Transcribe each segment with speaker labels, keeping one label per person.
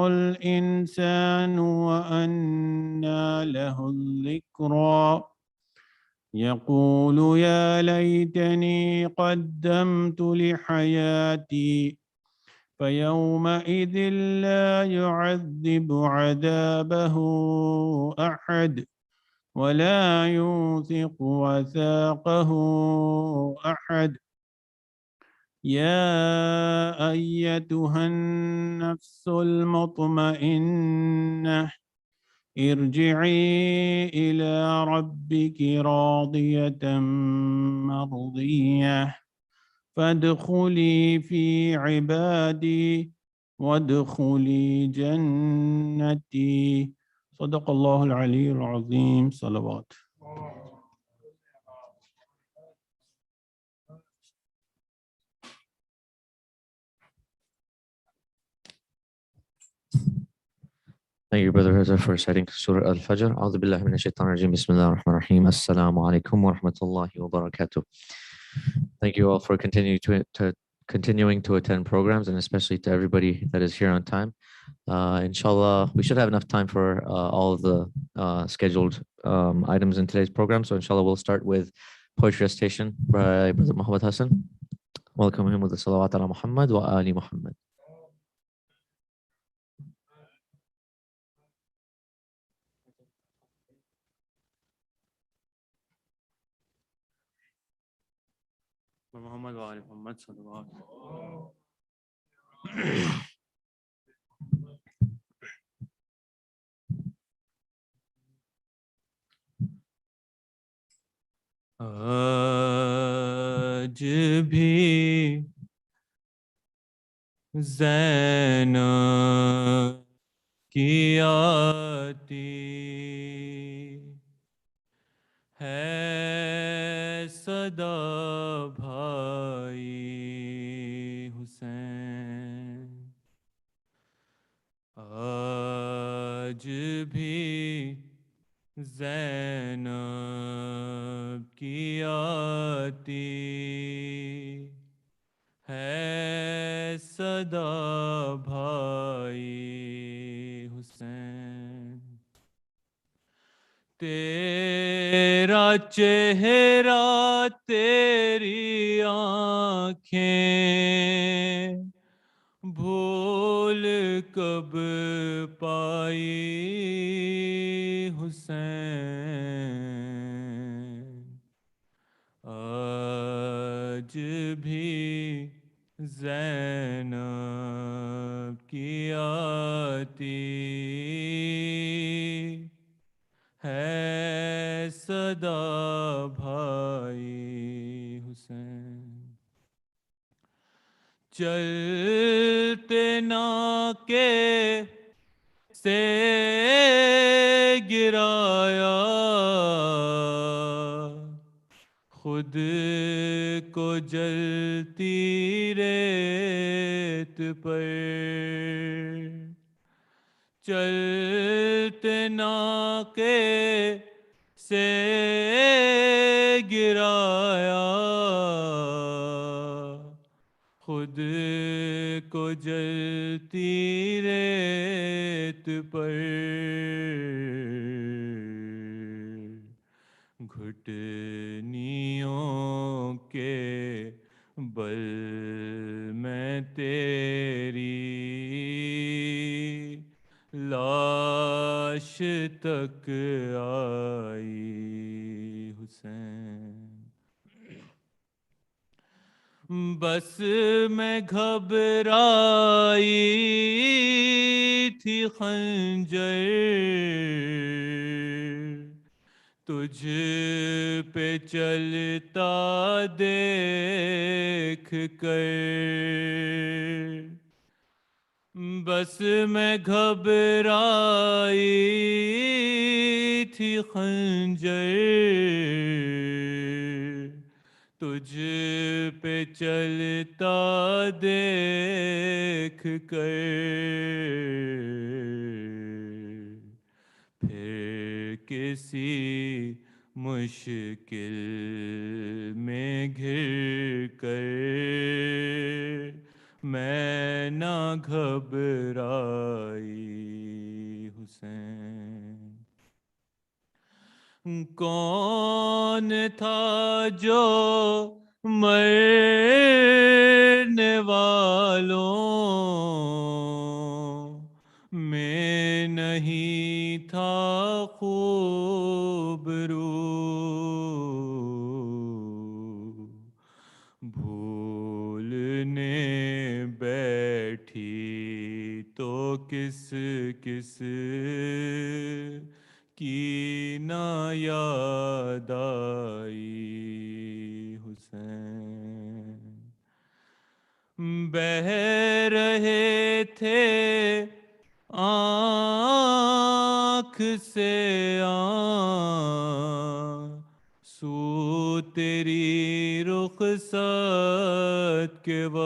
Speaker 1: الإنسان وأنى له الذكرى يقول يا ليتني قدمت لحياتي فيومئذ لا يعذب عذابه أحد ولا يوثق وثاقه أحد يا أيتها النفس المطمئنة ارجعي إلى ربك راضية مرضية فادخلي في عبادي وادخلي جنتي صدق الله العلي العظيم صلوات.
Speaker 2: Thank you, Brother Reza, for reciting Surah Al-Fajr. A'udhu billahi minash shaitanir rajim. Bismillahir Rahmanir Rahim. Assalamu alaikum wa rahmatullahi wa barakatuh. Thank you all for continuing to attend programs, and especially to everybody that is here on time. Inshallah, we should have enough time for all of the scheduled items in today's program. So inshallah, we'll start with poetry recitation by Brother Muhammad Hassan. Welcome him with the salawat ala Muhammad wa ali Muhammad.
Speaker 1: محمد وآل محمد صلوات. آج بھی زینب کی آتی ہے صدا بھائی حسین آج بھی زینب کی آتی ہے صدا بھائی حسین تیرا چہرہ تیری آنکھیں بھول کب پائی حسین آج بھی زینب کی آتی ہے صدا بھائی حسین چلتے ناکے سے گرایا خود کو جلتی ریت پر چلتے ناکے سے گرایا خود کو جلتی ریت پر گھٹنیوں کے بل میں تیری لاش تک آئی حسین بس میں گھبرائی تھی خنجر تجھ پہ چلتا دیکھ کر بس میں گھبرائی تھی خنجر تجھ پہ چلتا دیکھ کر پھر کسی مشکل میں گھر کر میں نہ گھبرائی حسین. کون تھا جو مرنے والوں میں نہیں تھا خوبرو؟ بھولنے بیٹھی تو کس کس کی نہ یاد آئی حسین. بہہ رہے تھے آنکھ سے آنسو تیری رخصت کے وقت،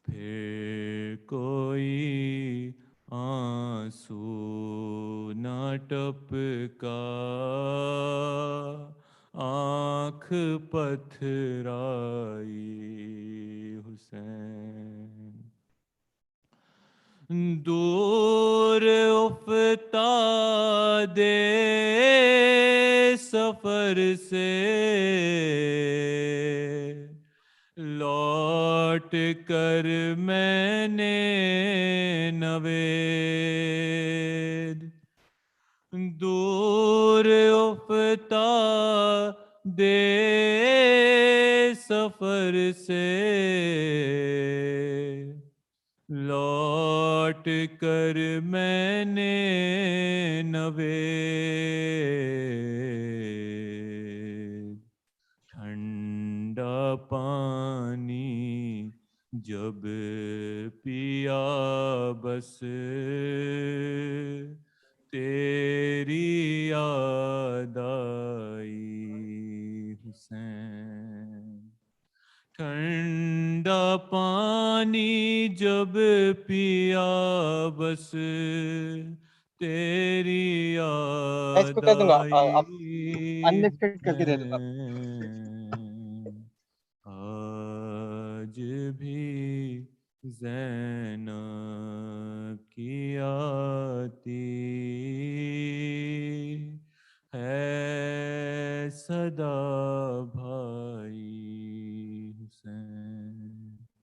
Speaker 1: پھر کوئی آنسو نہ ٹپکا، آنکھ پتھرائی حسین. دور افتادے سفر سے لوٹ کر میں نے نوید، دور افتادے سفر سے لوٹ کر میں نے نوید، ٹھنڈا پانی جب پیا بس تیری یاد آئی حسین. ٹھنڈا پانی جب پیا بس تیری یاد آئی حسین. آج بھی زینب کی آتی ہے صدا بھائی حسین.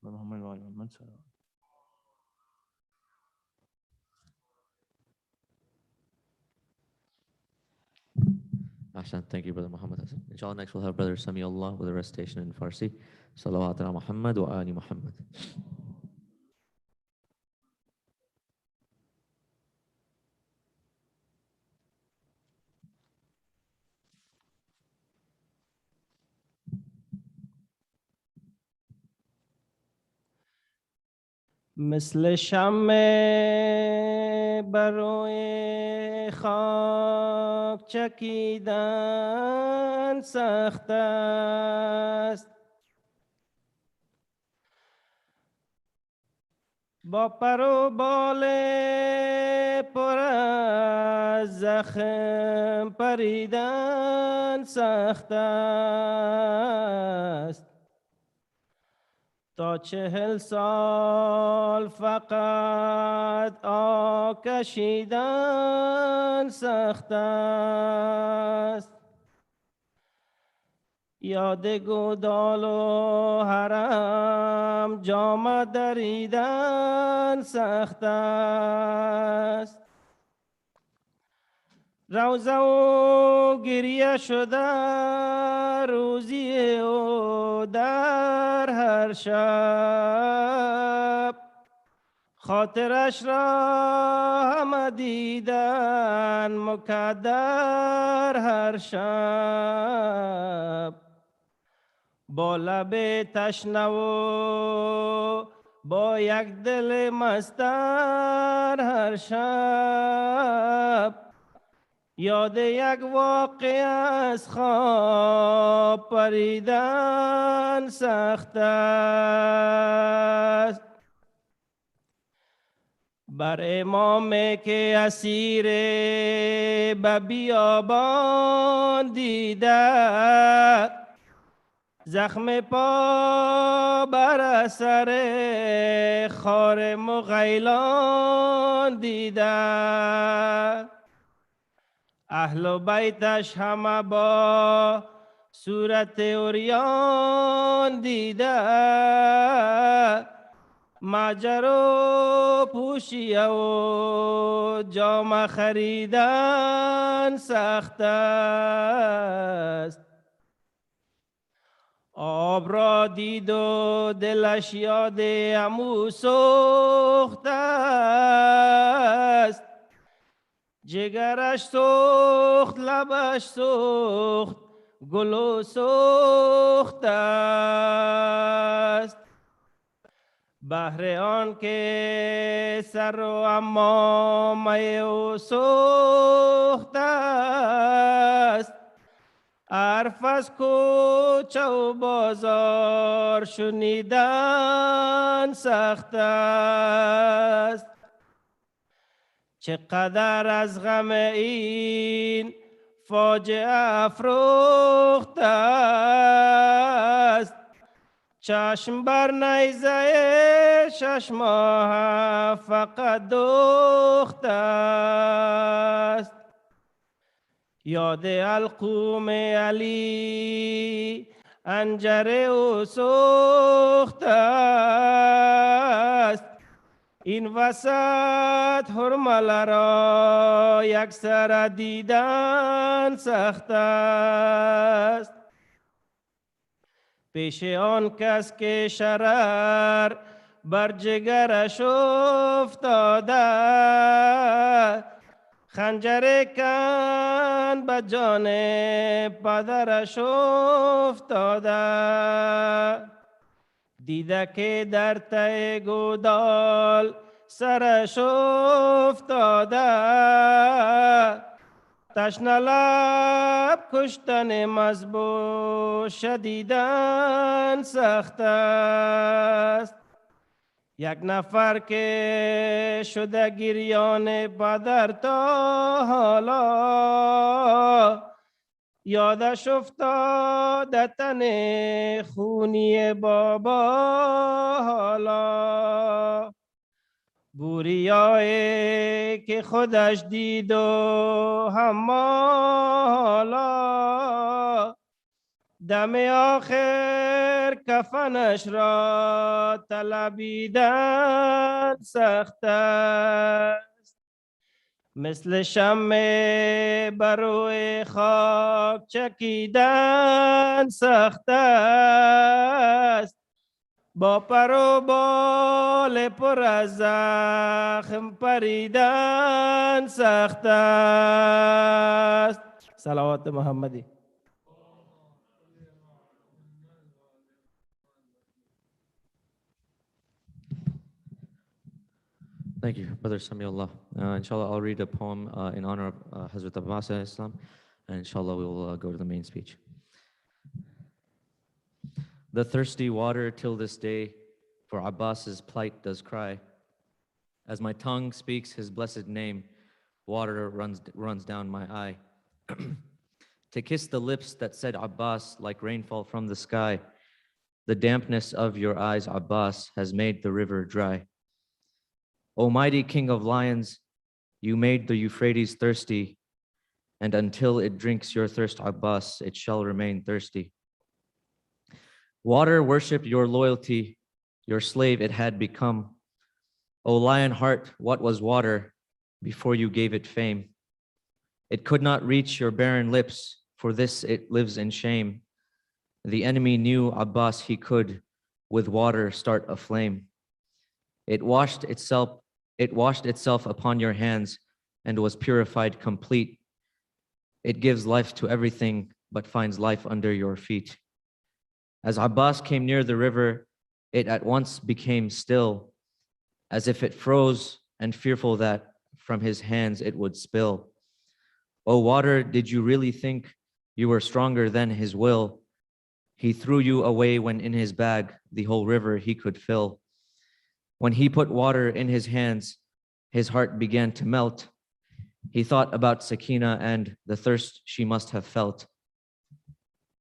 Speaker 1: محمد وعلی محمد صلی اللہ علیہ وسلم.
Speaker 2: Ahsan, thank you, Brother Muhammad Hassan. Inshallah, next we'll have Brother Samiullah with a recitation in Farsi. Salawat ala Muhammad wa ali Muhammad.
Speaker 3: مثل شمع بروی خاک چکیدن سخت است، با پر و بال پر از زخم پریدن سخت است. تا 40 سال فقط آکشیدن سخت است. یاد گودال و حرم جام دریدن سخت است. روزه و گریه شده روزی و در هر شب، خاطرش را همه دیدن مکدر هر شب. با لب تشنه و با یک دل مستر هر شب، یاد یک واقعه از خواب پریدن سخت است. بر امام که اسیر به بیابان دیده، زخم پا بر اثر خار مغیلان دیده، اهل بیتش همه با صورت عریان دیده، ماجر و پوشیه و جام خریدن سخت است. آب را دید و دلش یاد عمو سوخت است، جگرش سوخت لبش سوخت گل و سوخت است. بهر آن که سر و عمامه او سوخت است، حرف از کوچه و بازار شنیدن سخت است. چقدر از غم این فاجعه افروخت است، چشم بر نیزه 6 ماه فقط دوخت است. یاد القوم علی انجر او سوخت است، این وسط حرمل را یک سر دیدن سخت است. پیش آن کس که شرر بر جگرش افتاده، خنجر کن به جان پدرش افتاده، دیده که در ته گودال سرش افتاده، تشنه لب کشتن مذبوح شدیدن سخت است. یک نفر که شده گریان پدر تا حالا، یادش افتاد تن خونی بابا حالا. بوریایی که خودش دید و حالا، دم آخر کفنش را طلبیدن سخت است. مثل شمع بر روی خاک چکیدن سخت است، با پر و بال پر از زخم پریدن سخت است. صلوات محمدی.
Speaker 2: Thank you, Brother Samiullah. Inshallah, I'll read a poem in honor of Hazrat Abbas alayhi salam, and inshallah we will go to the main speech. The thirsty water till this day for Abbas's plight does cry. As my tongue speaks his blessed name, water runs down my eye. To kiss the lips that said Abbas like rainfall from the sky, the dampness of your eyes, Abbas, has made the river dry. O mighty king of lions, you made the Euphrates thirsty, and until it drinks your thirst, Abbas, it shall remain thirsty. Water worshiped your loyalty, your slave it had become. O lion heart, what was water before you gave it fame? It could not reach your barren lips, for this it lives in shame. The enemy knew Abbas he could with water start a flame. It washed itself upon your hands and was purified complete. It gives life to everything but finds life under your feet. As Abbas came near the river, it at once became still, as if it froze and fearful that from his hands it would spill. O water, did you really think you were stronger than his will? He threw you away when in his bag the whole river he could fill. When he put water in his hands, his heart began to melt. He thought about Sakina and the thirst she must have felt.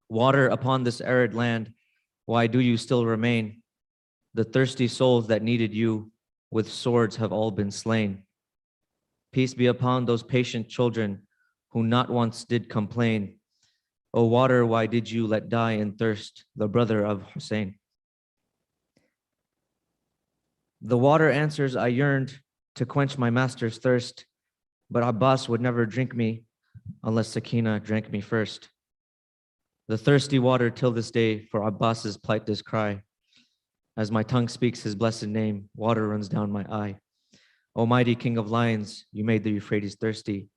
Speaker 2: Water upon this arid land why do you still remain? The thirsty souls that needed you with swords have all been slain. Peace be upon those patient children who not once did complain. O water, why did you let die in thirst the brother of Hussein? The water answers, I yearned to quench my master's thirst, but Abbas would never drink me unless Sakina drank me first. The thirsty water till this day for Abbas's plight does cry. As my tongue speaks his blessed name, water runs down my eye. Almighty King of Lions, you made the Euphrates thirsty,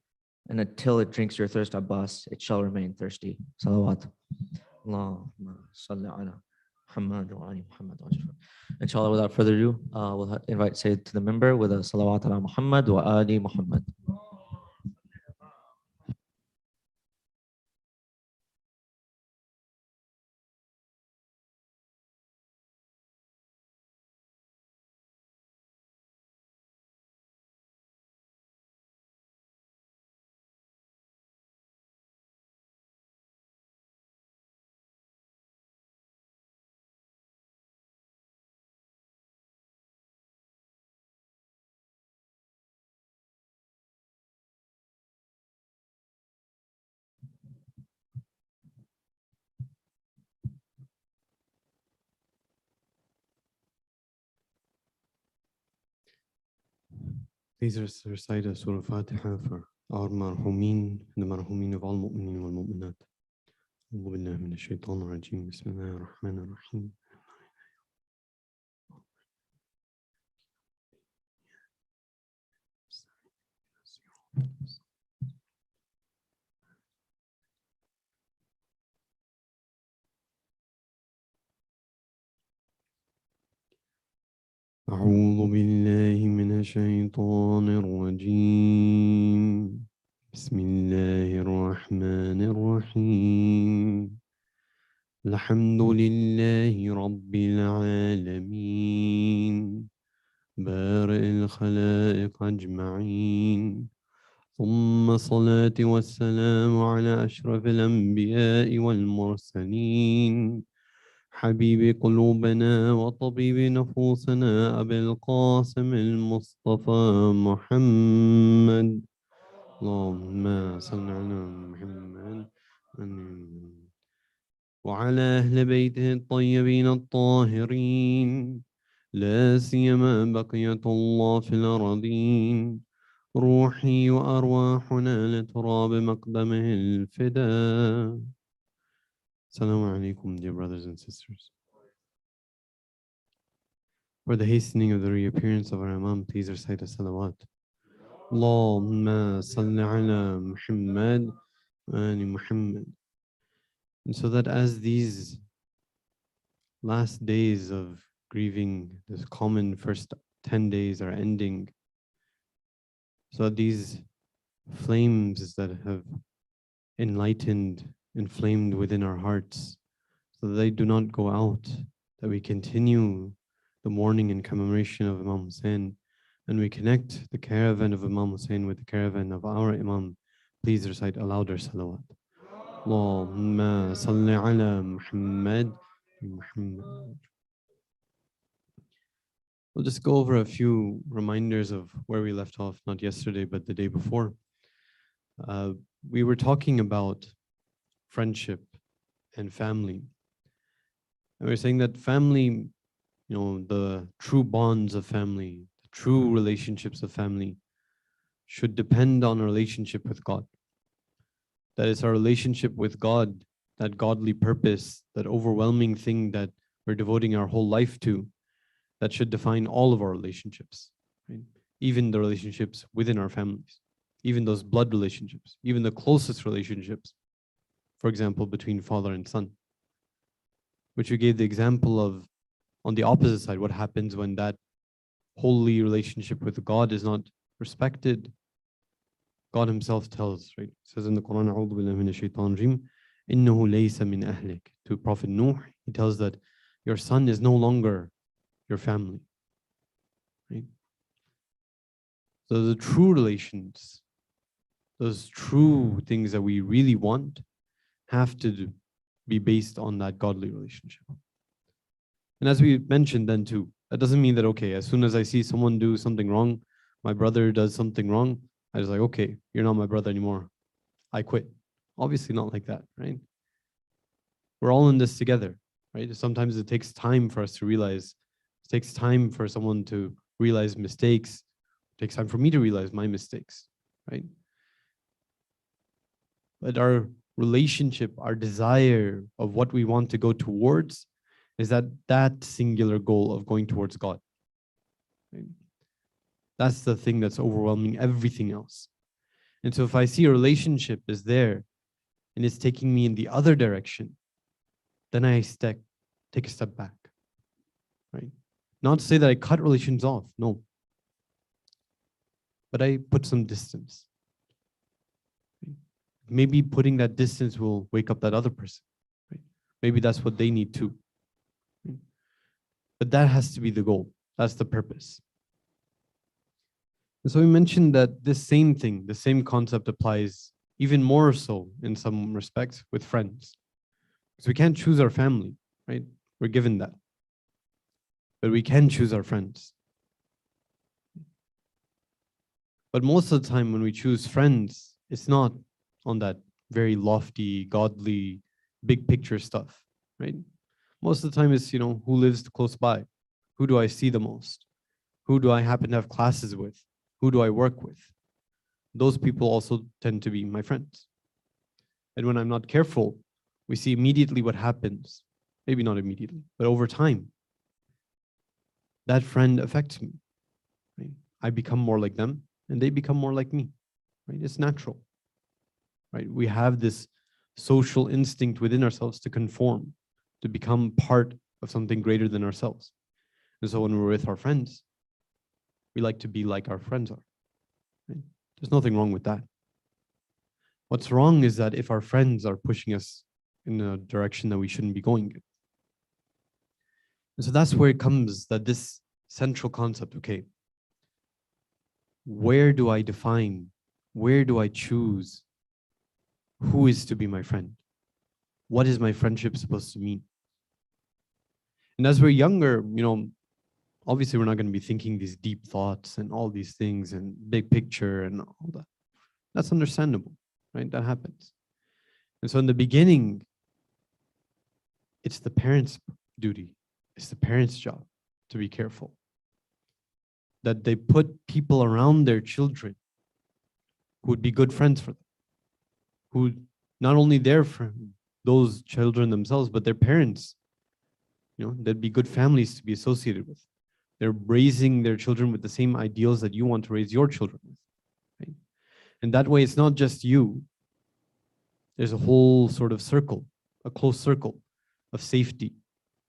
Speaker 2: and until it drinks your thirst, Abbas, it shall remain thirsty. Salawat. Allahumma salli ala Muhammad wa ali Muhammad. Inshallah, without further ado, we'll invite Sayyid to the member with a salawat ala Muhammad wa ali Muhammad.
Speaker 4: Please recite a Surah Fatiha for our marhumin, the marhumin of all mu'minin wal mu'minat. أعوذ بالله من الشيطان الرجيم. بسم الله الرحمن الرحيم. أعوذ بالله من الشيطان الرجيم. بسم الله الرحمن الرحيم. الحمد لله رب العالمين بارئ الخلائق أجمعين، ثم الصلاة والسلام على أشرف الأنبياء والمرسلين، حبيب قلوبنا وطبيب نفوسنا أبي القاسم المصطفى محمد. اللهم صل على محمد وعلى أهل بيته الطيبين الطاهرين، لا سيما بقية الله في الأرضين، روحي وأرواحنا لتراب مقدمه الفداء. Assalamu alaikum, dear brothers and sisters. For the hastening of the reappearance of our Imam, please recite a salawat. Allahumma salli ala Muhammad wa ali Muhammad. And so that as these last days of grieving, this common first 10 days are ending, so that these flames that have enlightened, inflamed within our hearts, so that they do not go out, that we continue the mourning and commemoration of Imam Hussein, and we connect the caravan of Imam Hussein with the caravan of our Imam. Please recite a louder salawat. Allahumma salli ala Muhammad. We'll just go over a few reminders of where we left off, not yesterday, but the day before. We were talking about friendship and family. And we were saying that family, the true bonds of family, the true relationships of family should depend on a relationship with God. That is our relationship with God, that godly purpose, that overwhelming thing that we're devoting our whole life to, that should define all of our relationships, right? Even the relationships within our families, even those blood relationships, even the closest relationships, for example, between father and son, which we gave the example of on the opposite side, what happens when that holy relationship with God is not respected. God himself tells, right? It says in the Quran, "A'udhu billahi minash shaitanir rajim, innahu laysa min ahlik." To Prophet Nuh, he tells that your son is no longer your family, right? So the true relations, those true things that we really want, have to be based on that godly relationship. And as we mentioned then too, that doesn't mean that, okay, as soon as I see someone do something wrong, my brother does something wrong, I was like, okay, you're not my brother anymore. I quit. Obviously not like that, right? We're all in this together, right? Sometimes it takes time for us to realize, it takes time for someone to realize mistakes. It takes time for me to realize my mistakes, right? But our relationship, our desire of what we want to go towards is that singular goal of going towards God. Right? That's the thing that's overwhelming everything else. And so if I see a relationship is there and it's taking me in the other direction, then I take a step back, right? Not to say that I cut relations off, no. But I put some distance. Maybe putting that distance will wake up that other person, right? Maybe that's what they need too. Right? But that has to be the goal. That's the purpose. And so we mentioned that this same thing, the same concept applies even more so in some respects with friends. Because we can't choose our family, right? We're given that. But we can choose our friends. But most of the time when we choose friends, it's not on that very lofty, godly, big picture stuff, right? Most of the time it's, who lives close by? Who do I see the most? Who do I happen to have classes with? Who do I work with? Those people also tend to be my friends. And when I'm not careful, we see immediately what happens. Maybe not immediately, but over time, that friend affects me. Right? I become more like them and they become more like me. Right? It's natural. Right? We have this social instinct within ourselves to conform, to become part of something greater than ourselves. And so when we're with our friends, we like to be like our friends are. Right? There's nothing wrong with that. What's wrong is that if our friends are pushing us in a direction that we shouldn't be going in. And so that's where it comes, that this central concept, okay, where do I define, where do I choose who is to be my friend? What is my friendship supposed to mean? And as we're younger, obviously we're not going to be thinking these deep thoughts and all these things and big picture and all that. That's understandable, right? That happens. And so in the beginning, it's the parents' duty. It's the parents' job to be careful. That they put people around their children who would be good friends for them. Who not only there for those children themselves, but their parents. They'd be good families to be associated with. They're raising their children with the same ideals that you want to raise your children with. Right? And that way, it's not just you. There's a whole sort of circle, a close circle of safety,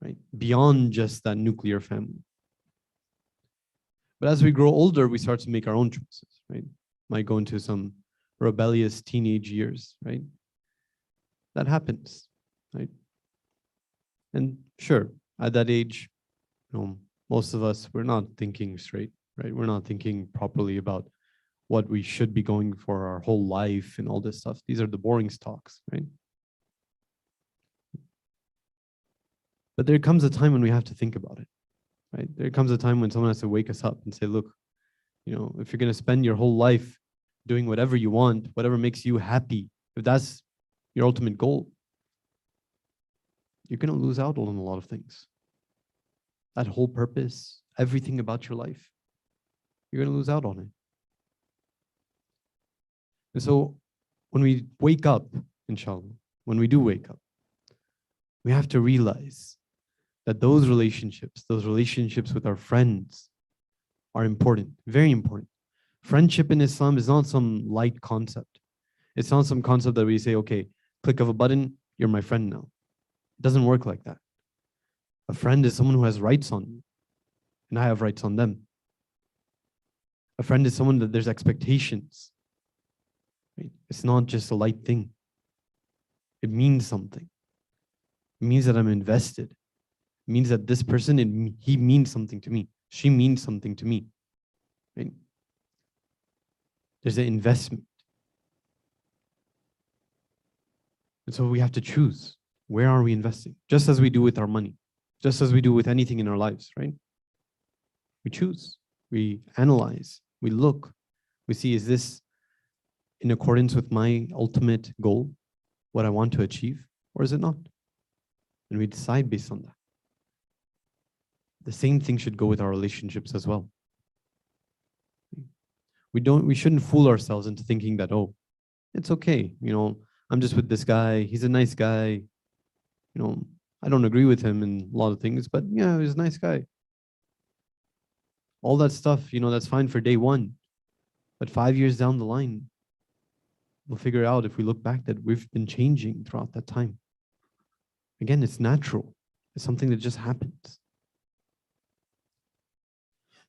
Speaker 4: right? Beyond just that nuclear family. But as we grow older, we start to make our own choices, right? Might go into some rebellious teenage years, right? That happens, right? And sure, at that age, most of us, we're not thinking straight, right? We're not thinking properly about what we should be going for our whole life and all this stuff. These are the boring talks, right? But there comes a time when we have to think about it, right? There comes a time when someone has to wake us up and say, look, if you're going to spend your whole life doing whatever you want, whatever makes you happy, if that's your ultimate goal, you're going to lose out on a lot of things. That whole purpose, everything about your life, you're going to lose out on it. And so when we wake up, inshallah, when we do wake up, we have to realize that those relationships with our friends are important, very important. Friendship in Islam is not some light concept. It's not some concept that we say, okay, click of a button, you're my friend now. It doesn't work like that. A friend is someone who has rights on you, and I have rights on them. A friend is someone that there's expectations. Right? It's not just a light thing. It means something. It means that I'm invested. It means that this person, he means something to me. She means something to me. Right? There's an investment. And so we have to choose. Where are we investing? Just as we do with our money. just as we do with anything in our lives, right? We choose, we analyze, we look, we see, is this in accordance with my ultimate goal, what I want to achieve, or is it not? And we decide based on that. The same thing should go with our relationships as well. We shouldn't fool ourselves into thinking that, oh, it's okay, I'm just with this guy, he's a nice guy, I don't agree with him in a lot of things, but yeah, he's a nice guy. All that stuff, that's fine for day one. But 5 years down the line, we'll figure out, if we look back, that we've been changing throughout that time. Again, it's natural. It's something that just happens.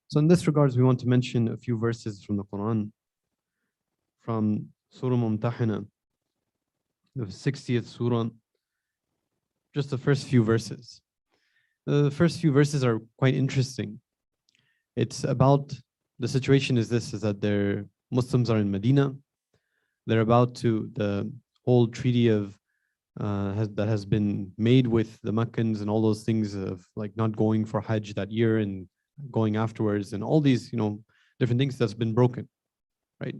Speaker 4: So in this regards, we want to mention a few verses from the Quran, from Surah Mumtahina, the 60th Surah, just the first few verses. The first few verses are quite interesting. It's about, the situation is this, is that Muslims are in Medina. They're about to, the whole treaty of that has been made with the Meccans and all those things of like not going for Hajj that year and going afterwards and all these, different things that's been broken, right?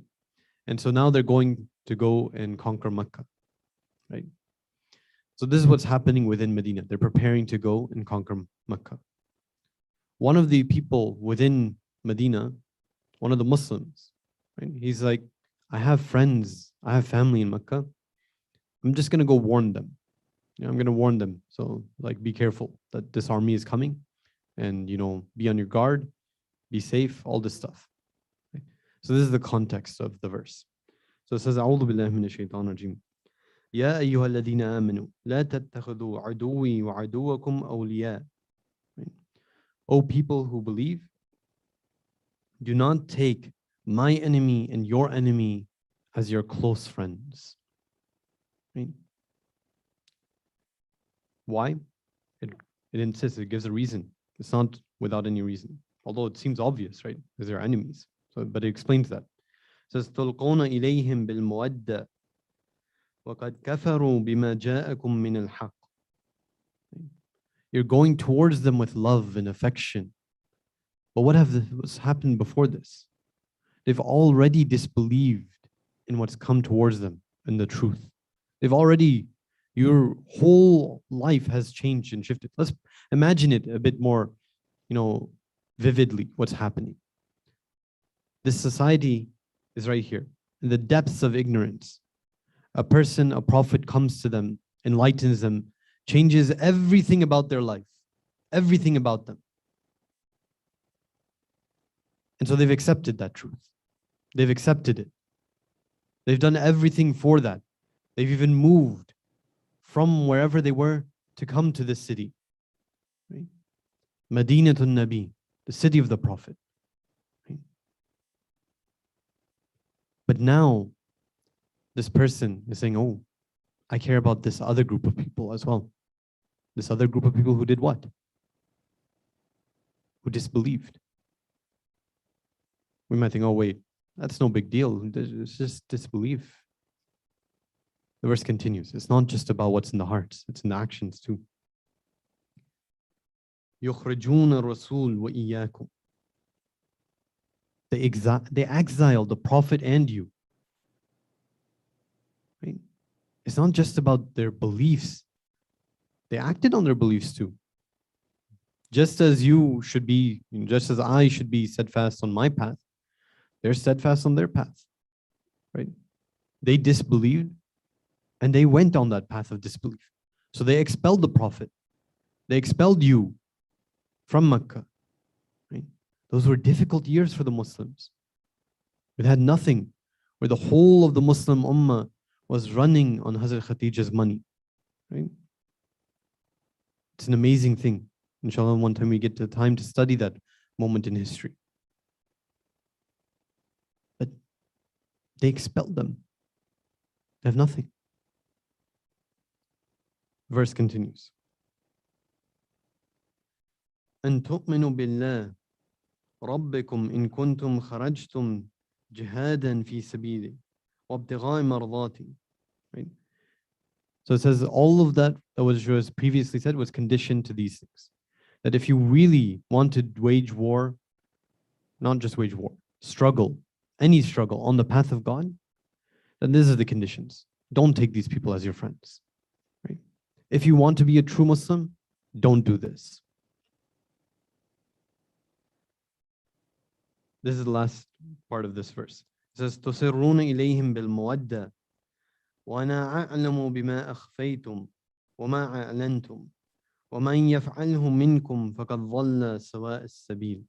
Speaker 4: And so now they're going to go and conquer Mecca, right? So this is what's happening within Medina. They're preparing to go and conquer Mecca. One of the people within Medina, one of the Muslims, right? He's like, I have friends, I have family in Mecca. I'm just gonna go warn them. I'm gonna warn them. So like, be careful that this army is coming, and be on your guard, be safe, all this stuff. Okay? So this is the context of the verse. So it says, أعوذ بالله من الشيطان الرجيم. يا أيها الذين آمنوا لا تتخذوا عدوي وعدوكم أولياء. O people who believe, do not take my enemy and your enemy as your close friends. Right? Why? It insists, it gives a reason. It's not without any reason. Although it seems obvious, right? Because they're enemies. So, but it explains that. It says, تلقون إليهم بالمودة وقد كفروا بما جاءكم من الحق. You're going towards them with love and affection. But what's happened before this? They've already disbelieved in what's come towards them and the truth. They've already, your whole life has changed and shifted. Let's imagine it a bit more, vividly, what's happening. This society is right here, in the depths of ignorance. A prophet comes to them, enlightens them, changes everything about their life, everything about them. And so they've accepted that truth. They've accepted it. They've done everything for that. They've even moved from wherever they were to come to this city. Right? Madinatun Nabi, the city of the Prophet. Right? But now, this person is saying, oh, I care about this other group of people as well. This other group of people who did what? Who disbelieved. We might think, oh, wait, that's no big deal. It's just disbelief. The verse continues. It's not just about what's in the hearts, it's in the actions too. يخرجون الرسول وإياكم. They exiled the Prophet and you. Right? It's not just about their beliefs. They acted on their beliefs too. Just as you should be, just as I should be steadfast on my path, they're steadfast on their path. Right? They disbelieved and they went on that path of disbelief. So they expelled the Prophet. They expelled you from Mecca. Right? Those were difficult years for the Muslims. It had nothing, where the whole of the Muslim Ummah was running on Hazrat Khadija's money. Right? It's an amazing thing. Inshallah, one time we get the time to study that moment in history. But they expelled them. They have nothing. Verse continues. أن تؤمنوا بالله ربكم إن كنتم خرجتم جهادا في سبيلي وابتغاء مرضاتي. Right? So it says all of that was previously said was conditioned to these things. that if you really want to wage war, not just wage war, struggle, any struggle on the path of God, then these are the conditions. Don't take these people as your friends. Right? If you want to be a true Muslim, don't do this. This is the last part of this verse. It says, تُسِرُّونَ إِلَيْهِمْ بِالْمَوَدَّةِ وَأَنَا أَعْلَمُ بِمَا أَخْفَيْتُمْ وَمَا أَعْلَنْتُمْ وَمَنْ يَفْعَلْهُ مِنْكُمْ فَقَدْ ضَلَّ سَوَاءَ السَّبِيلِ.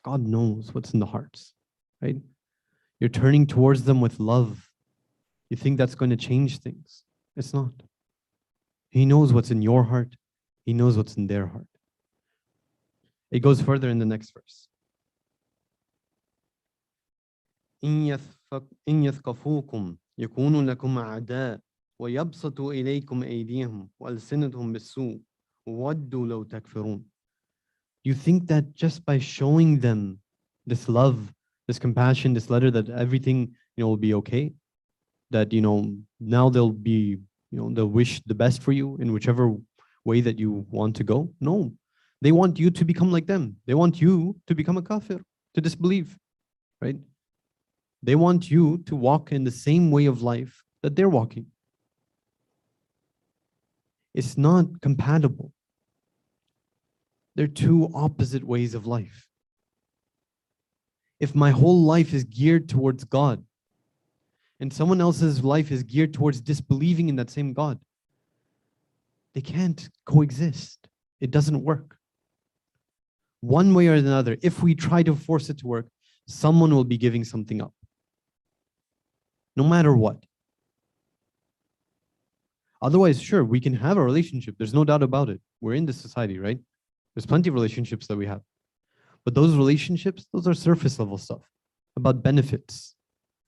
Speaker 4: God knows what's in the hearts, right? You're turning towards them with love. You think that's going to change things. It's not. He knows what's in your heart. He knows what's in their heart. It goes further in the next verse. إن يثقفوكم يكونوا لكم أعداء ويبسطوا إليكم أيديهم وألسنتهم بالسوء وودوا لو تكفرون. You think that just by showing them this love, this compassion, this letter, that everything will be okay, that now they'll be they'll wish the best for you in whichever way that you want to go? No, they want you to become like them. They want you to become a kafir, to disbelieve, right? They want you to walk in the same way of life that they're walking. It's not compatible. They're two opposite ways of life. If my whole life is geared towards God and someone else's life is geared towards disbelieving in that same God, they can't coexist. It doesn't work. One way or another, if we try to force it to work, someone will be giving something up. No matter what. Otherwise, sure, we can have a relationship. There's no doubt about it. We're in this society, right? There's plenty of relationships that we have. But those relationships, those are surface level stuff about benefits,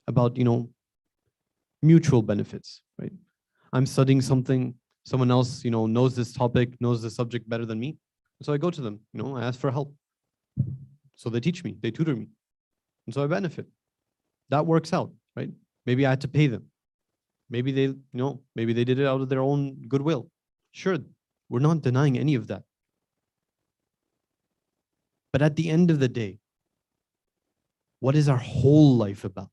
Speaker 4: about, mutual benefits, right? I'm studying something, someone else, knows this topic, knows the subject better than me. So I go to them, I ask for help. So they teach me, they tutor me. And so I benefit. That works out, right? Maybe I had to pay them. Maybe they, maybe they did it out of their own goodwill. Sure, we're not denying any of that. But at the end of the day, what is our whole life about?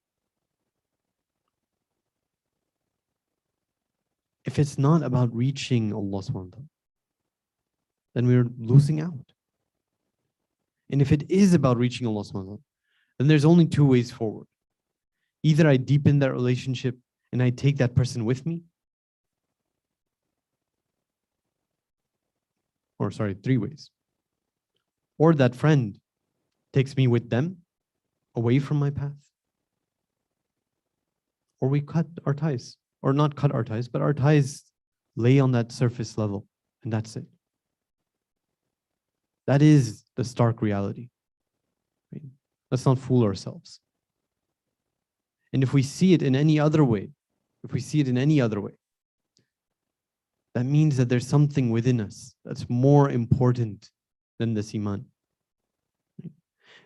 Speaker 4: If it's not about reaching Allah subhanahu wa ta'ala, then we're losing out. And if it is about reaching Allah subhanahu wa ta'ala, then there's only two ways forward. Either I deepen that relationship and I take that person with me, or sorry, three ways. Or that friend takes me with them away from my path. Or we cut our ties, or not cut our ties, but our ties lay on that surface level, and that's it. That is the stark reality. Right? Let's not fool ourselves. And if we see it in any other way, that means that there's something within us that's more important than this iman.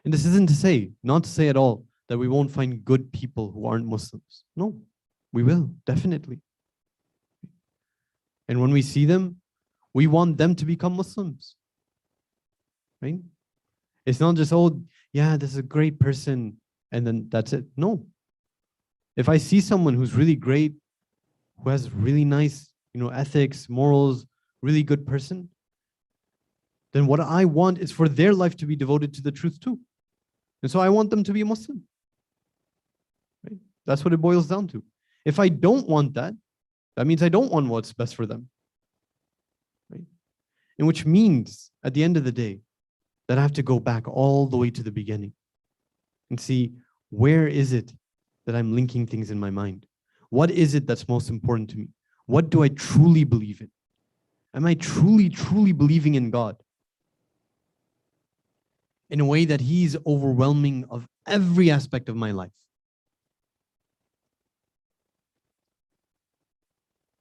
Speaker 4: And this isn't to say, not to say at all, that we won't find good people who aren't Muslims. No, we will, definitely. And when we see them, we want them to become Muslims. Right? It's not just, oh, yeah, this is a great person, and then that's it. No. If I see someone who's really great, who has really nice, ethics, morals, really good person, then what I want is for their life to be devoted to the truth too. And so I want them to be a Muslim. Right? That's what it boils down to. If I don't want that, that means I don't want what's best for them. Right? And which means, at the end of the day, that I have to go back all the way to the beginning and see, where is it that I'm linking things in my mind? What is it that's most important to me? What do I truly believe in? Am I truly, truly believing in God in a way that He's overwhelming of every aspect of my life?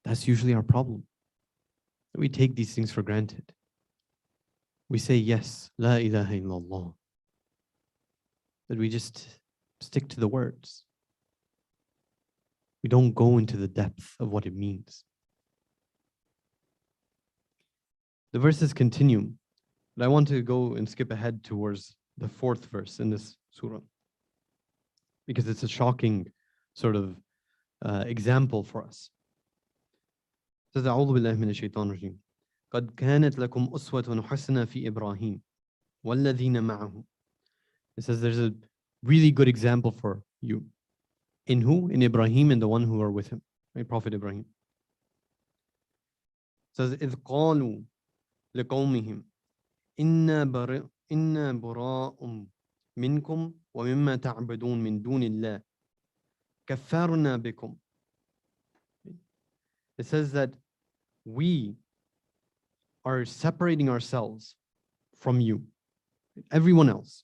Speaker 4: That's usually our problem. We take these things for granted. We say, yes, la ilaha illallah. That we just stick to the words. We don't go into the depth of what it means. The verses continue. But I want to go and skip ahead towards the 4th verse in this surah, because it's a shocking sort of example for us. It says, أعوذ بالله من الشيطان الرجيم. قد كانت لكم أسوة حسنة في إبراهيم والذين معه. It says there's a really good example for you. In who? In Ibrahim and the one who are with him, right? Prophet Ibrahim. It says, إذ قالوا لقومهم إنا براء منكم ومما تعبدون من دون الله كفرنا بكم. It says that we are separating ourselves from you, everyone else,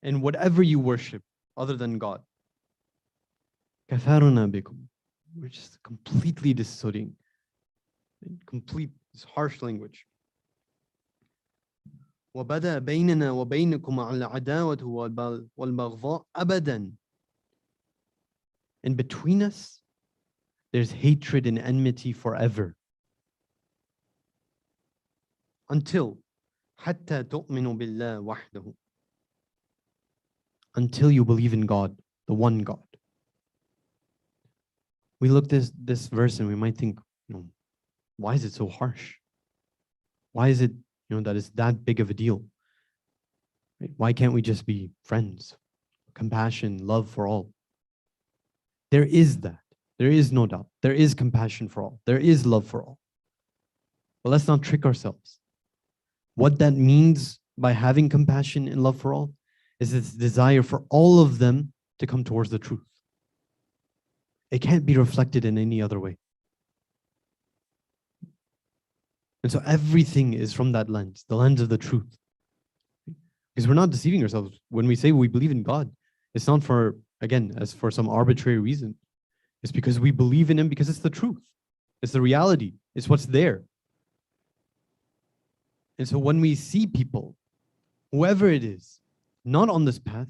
Speaker 4: and whatever you worship other than God. كفرنا بكم. We're just completely dissociating. Complete, this harsh language. وبدأ بيننا وبينكم العداوة والبغضاء أبدا. And between us, there's hatred and enmity forever. Until حتى تؤمنوا بالله وحده. Until you believe in God, the one God. We look at this verse and we might think, why is it so harsh? Why is it, that it's that big of a deal? Right? Why can't we just be friends? Compassion, love for all. There is that. There is no doubt. There is compassion for all. There is love for all. But let's not trick ourselves. What that means by having compassion and love for all is this desire for all of them to come towards the truth. It can't be reflected in any other way. And so everything is from that lens, the lens of the truth. Because we're not deceiving ourselves. When we say we believe in God, it's not for, again, as for some arbitrary reason. It's because we believe in Him because it's the truth. It's the reality. It's what's there. And so when we see people, whoever it is, not on this path,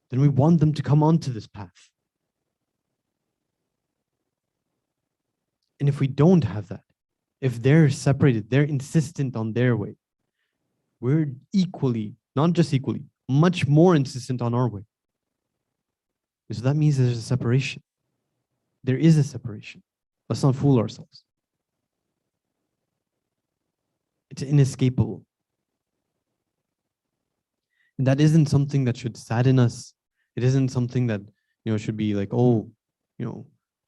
Speaker 4: then we want them to come onto this path. And if we don't have that, if they're separated, they're insistent on their way, we're equally, not just equally, much more insistent on our way. So that means there's a separation. There is a separation. Let's not fool ourselves. It's inescapable. And that isn't something that should sadden us. It isn't something that, should be like,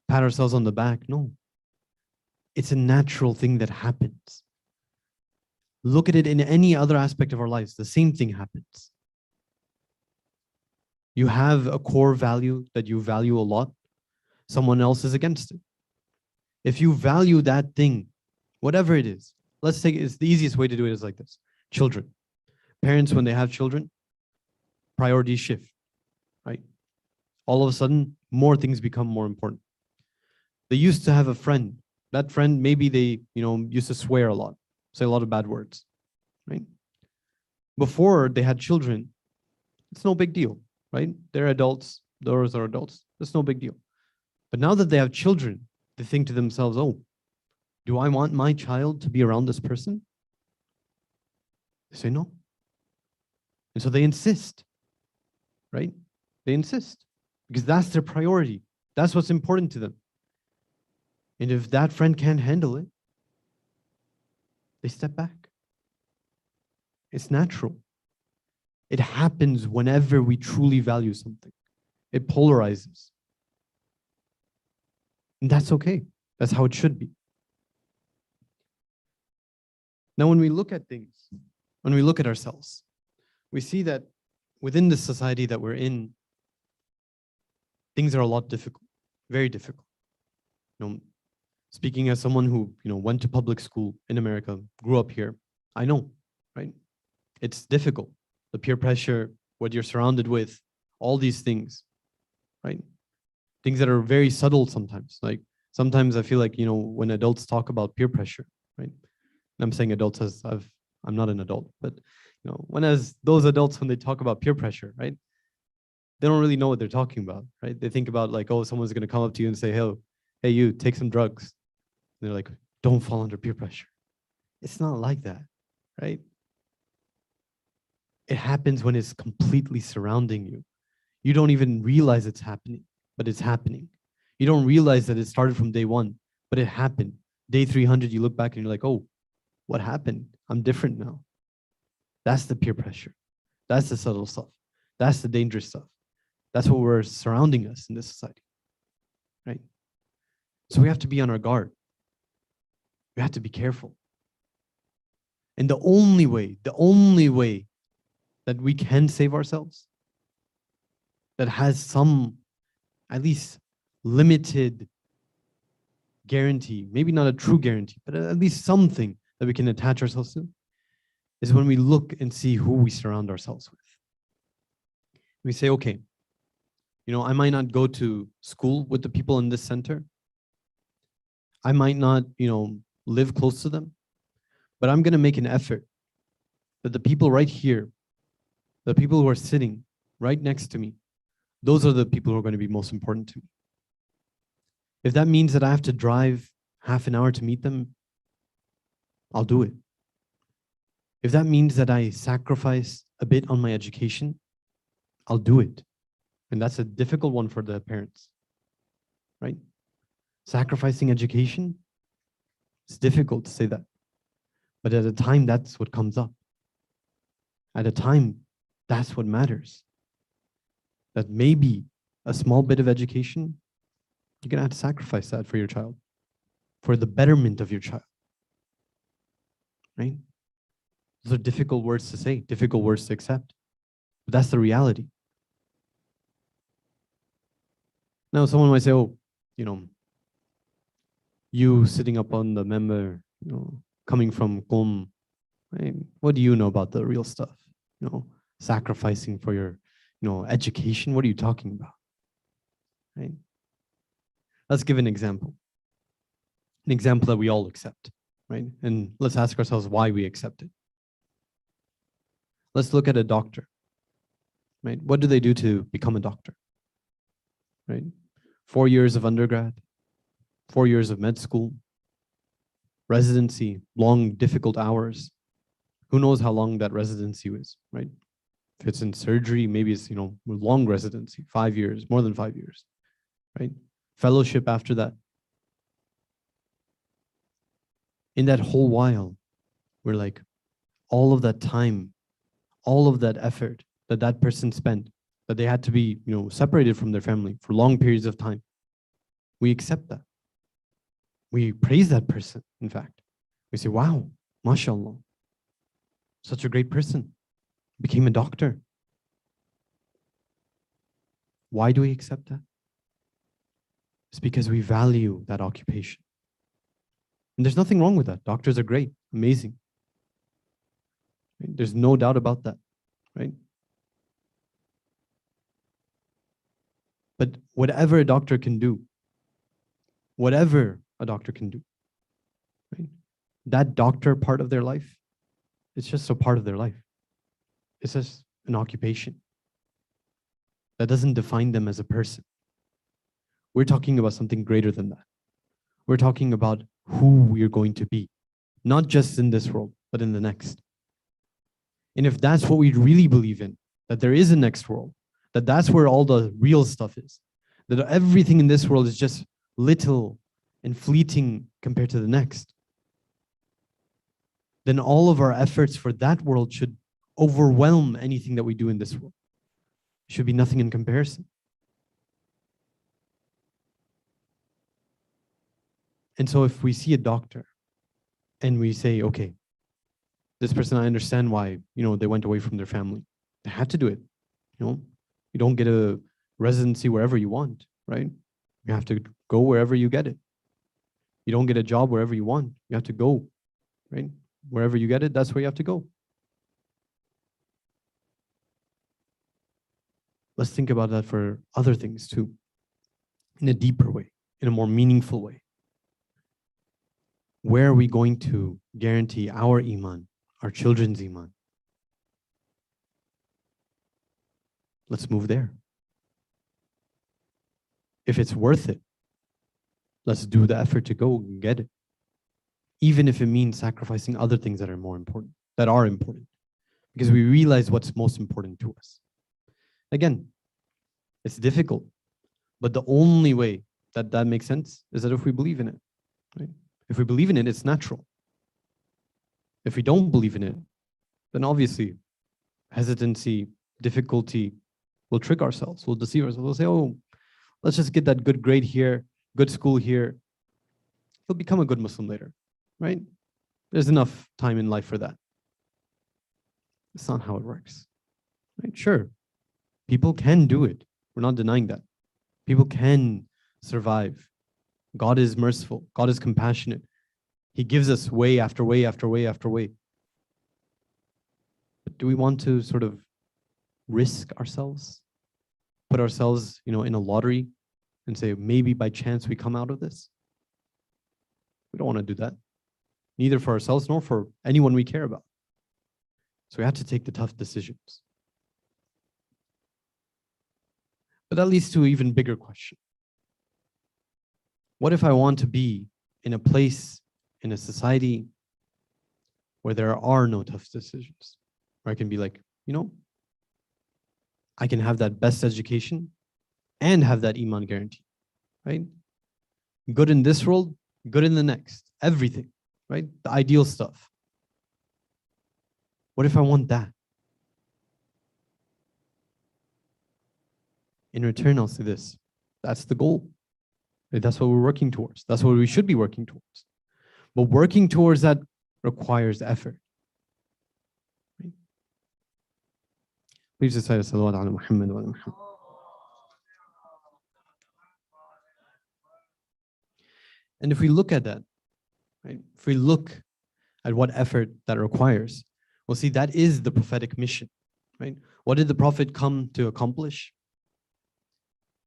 Speaker 4: pat ourselves on the back. No. It's a natural thing that happens. Look at it in any other aspect of our lives. The same thing happens. You have a core value that you value a lot. Someone else is against it. If you value that thing, whatever it is, let's take it's the easiest way to do it is like this. Children. Parents, when they have children, priorities shift, right? All of a sudden, more things become more important. They used to have a friend. That friend, maybe they, used to swear a lot, say a lot of bad words, right? Before they had children, it's no big deal, right? They're adults, those are adults. It's no big deal. But now that they have children, they think to themselves, do I want my child to be around this person? They say no. And so they insist, right? They insist because that's their priority. That's what's important to them. And if that friend can't handle it, they step back. It's natural. It happens whenever we truly value something. It polarizes. And that's okay. That's how it should be. Now, when we look at things, when we look at ourselves, we see that within this society that we're in, things are a lot difficult, very difficult. Speaking as someone who, went to public school in America, grew up here, I know, right? It's difficult. The peer pressure, what you're surrounded with, all these things, right? Things that are very subtle sometimes. Like sometimes I feel like, when adults talk about peer pressure, right? And I'm saying adults as I'm not an adult, but as those adults, when they talk about peer pressure, right? They don't really know what they're talking about, right? They think about like, someone's going to come up to you and say, hey, you take some drugs. And they're like, don't fall under peer pressure. It's not like that, right? It happens when it's completely surrounding you. You don't even realize it's happening, but it's happening. You don't realize that it started from day one, but it happened. Day 300, you look back and you're like, oh, what happened? I'm different now. That's the peer pressure. That's the subtle stuff. That's the dangerous stuff. That's what we're surrounding us in this society, right? So we have to be on our guard. We have to be careful. And the only way that we can save ourselves, that has some, at least limited guarantee, maybe not a true guarantee, but at least something that we can attach ourselves to, is when we look and see who we surround ourselves with. We say, okay, I might not go to school with the people in this center. I might not, live close to them, but I'm going to make an effort that the people right here, the people who are sitting right next to me, those are the people who are going to be most important to me. If that means that I have to drive half an hour to meet them, I'll do it. If that means that I sacrifice a bit on my education, I'll do it. And that's a difficult one for the parents, right? Sacrificing education, it's difficult to say that. But at a time, that's what comes up. At a time, that's what matters. That maybe a small bit of education, you're gonna have to sacrifice that for your child, for the betterment of your child, right? Those are difficult words to say, difficult words to accept, but that's the reality. Now, someone might say, oh, you sitting up on the member, coming from Qom, right? What do you know about the real stuff? Sacrificing for your, education. What are you talking about? Right? Let's give an example that we all accept, right? And let's ask ourselves why we accept it. Let's look at a doctor, right? What do they do to become a doctor, right? 4 years of undergrad, 4 years of med school, residency, long, difficult hours. Who knows how long that residency is, right? If it's in surgery, maybe it's, long residency, 5 years, more than 5 years, right? Fellowship after that. In that whole while, we're like, all of that time, all of that effort that person spent, that they had to be, separated from their family for long periods of time. We accept that. We praise that person, in fact. We say, wow, mashallah, such a great person, became a doctor. Why do we accept that? It's because we value that occupation. And there's nothing wrong with that. Doctors are great, amazing. Right? There's no doubt about that, right? But whatever a doctor can do, right? That doctor part of their life, it's just a part of their life. It's just an occupation. That doesn't define them as a person. We're talking about something greater than that. We're talking about who we're going to be, not just in this world, but in the next. And if that's what we really believe in, that there is a next world, that's where all the real stuff is, that everything in this world is just little and fleeting compared to the next, then all of our efforts for that world should overwhelm anything that we do in this world. It should be nothing in comparison. And so if we see a doctor and we say, okay, this person, I understand why, they went away from their family. They had to do it. You don't get a residency wherever you want, right? You have to go wherever you get it. You don't get a job wherever you want. You have to go, right? Wherever you get it, that's where you have to go. Let's think about that for other things too, in a deeper way, in a more meaningful way. Where are we going to guarantee our iman, our children's iman? Let's move there. If it's worth it, let's do the effort to go and get it. Even if it means sacrificing other things that are more important, that are important because we realize what's most important to us. Again, it's difficult, but the only way that that makes sense is that if we believe in it, right? If we believe in it, it's natural. If we don't believe in it, then obviously hesitancy, difficulty will trick ourselves, we'll deceive ourselves. We'll say, oh, let's just get that good grade here, good school here. He'll become a good Muslim later, right? There's enough time in life for that. It's not how it works, right? Sure, people can do it. We're not denying that. People can survive. God is merciful. God is compassionate. He gives us way after way after way after way. But do we want to sort of risk ourselves, put ourselves, in a lottery and say, maybe by chance we come out of this? We don't want to do that, neither for ourselves nor for anyone we care about. So we have to take the tough decisions. But that leads to an even bigger question. What if I want to be in a place, in a society where there are no tough decisions? Where I can be like, I can have that best education and have that Iman guarantee, right? Good in this world, good in the next, everything, right? The ideal stuff. What if I want that? In return, I'll say this, that's the goal. That's what we're working towards. That's what we should be working towards. But working towards that requires effort. Right? Please recite salawat ala Muhammad wa ala Muhammad. And if we look at that, right? If we look at what effort that requires, we'll see that is the prophetic mission, right? What did the Prophet come to accomplish?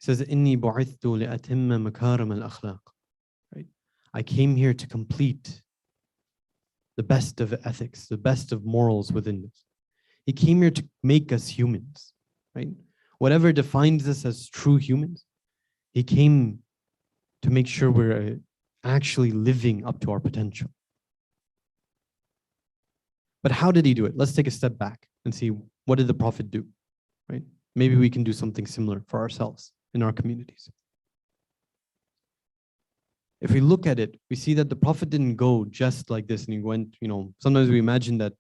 Speaker 4: He says, "Inni bu'ithtu li'atimma makarim al-akhlaq." Right? I came here to complete the best of ethics, the best of morals within us. He came here to make us humans, right? Whatever defines us as true humans, he came to make sure we're actually living up to our potential. But how did he do it? Let's take a step back and see, what did the Prophet do, right? Maybe we can do something similar for ourselves in our communities. If we look at it, we see that the Prophet didn't go just like this and he went, sometimes we imagine that,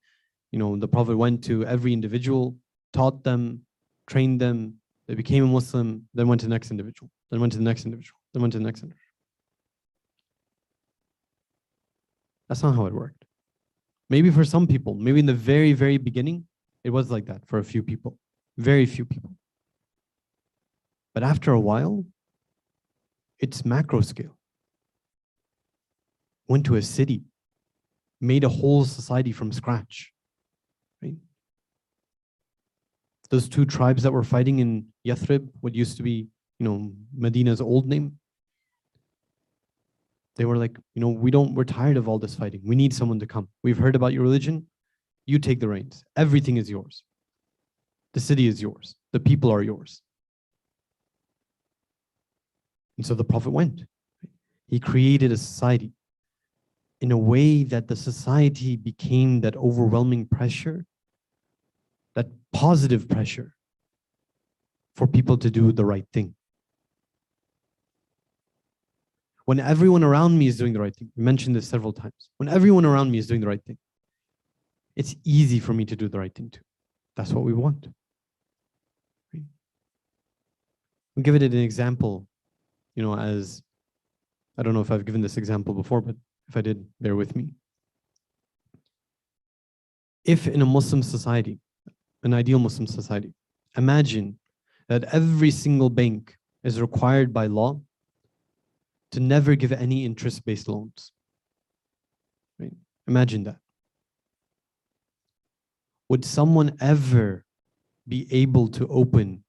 Speaker 4: the Prophet went to every individual, taught them, trained them, they became a Muslim, then went to the next individual, then went to the next individual, then went to the next individual. That's not how it worked. Maybe for some people, maybe in the very, very beginning, it was like that for a few people, very few people. But after a while, it's macro scale. Went to a city, made a whole society from scratch, right? Those two tribes that were fighting in Yathrib, what used to be, Medina's old name, they were like, we're tired of all this fighting. We need someone to come. We've heard about your religion. You take the reins. Everything is yours. The city is yours. The people are yours. And so the Prophet went. He created a society in a way that the society became that overwhelming pressure, that positive pressure for people to do the right thing. When everyone around me is doing the right thing, we mentioned this several times. When everyone around me is doing the right thing, it's easy for me to do the right thing too. That's what we want. Right? We'll give it an example, as, I don't know if I've given this example before, but if I did, bear with me. If in a Muslim society, an ideal Muslim society, imagine that every single bank is required by law to never give any interest-based loans. Right? Imagine that. Would someone ever be able to open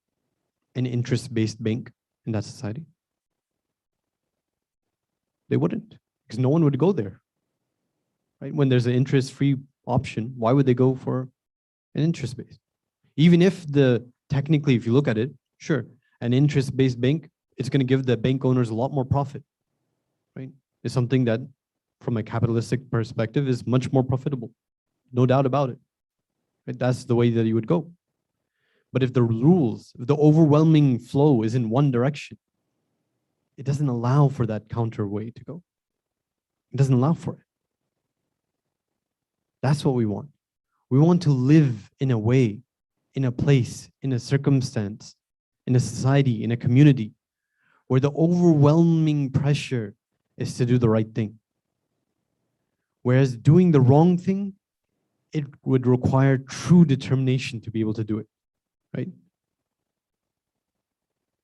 Speaker 4: an interest-based bank in that society? They wouldn't, because no one would go there. Right? When there's an interest-free option, why would they go for an interest-based? Even if technically, if you look at it, sure, an interest-based bank, it's going to give the bank owners a lot more profit. Right? It's something that, from a capitalistic perspective, is much more profitable. no doubt about it. Right? That's the way that you would go. But if the rules, if the overwhelming flow is in one direction, it doesn't allow for that counter way to go. It doesn't allow for it. That's what we want. We want to live in a way, in a place, in a circumstance, in a society, in a community, where the overwhelming pressure is to do the right thing. Whereas doing the wrong thing, it would require true determination to be able to do it, right?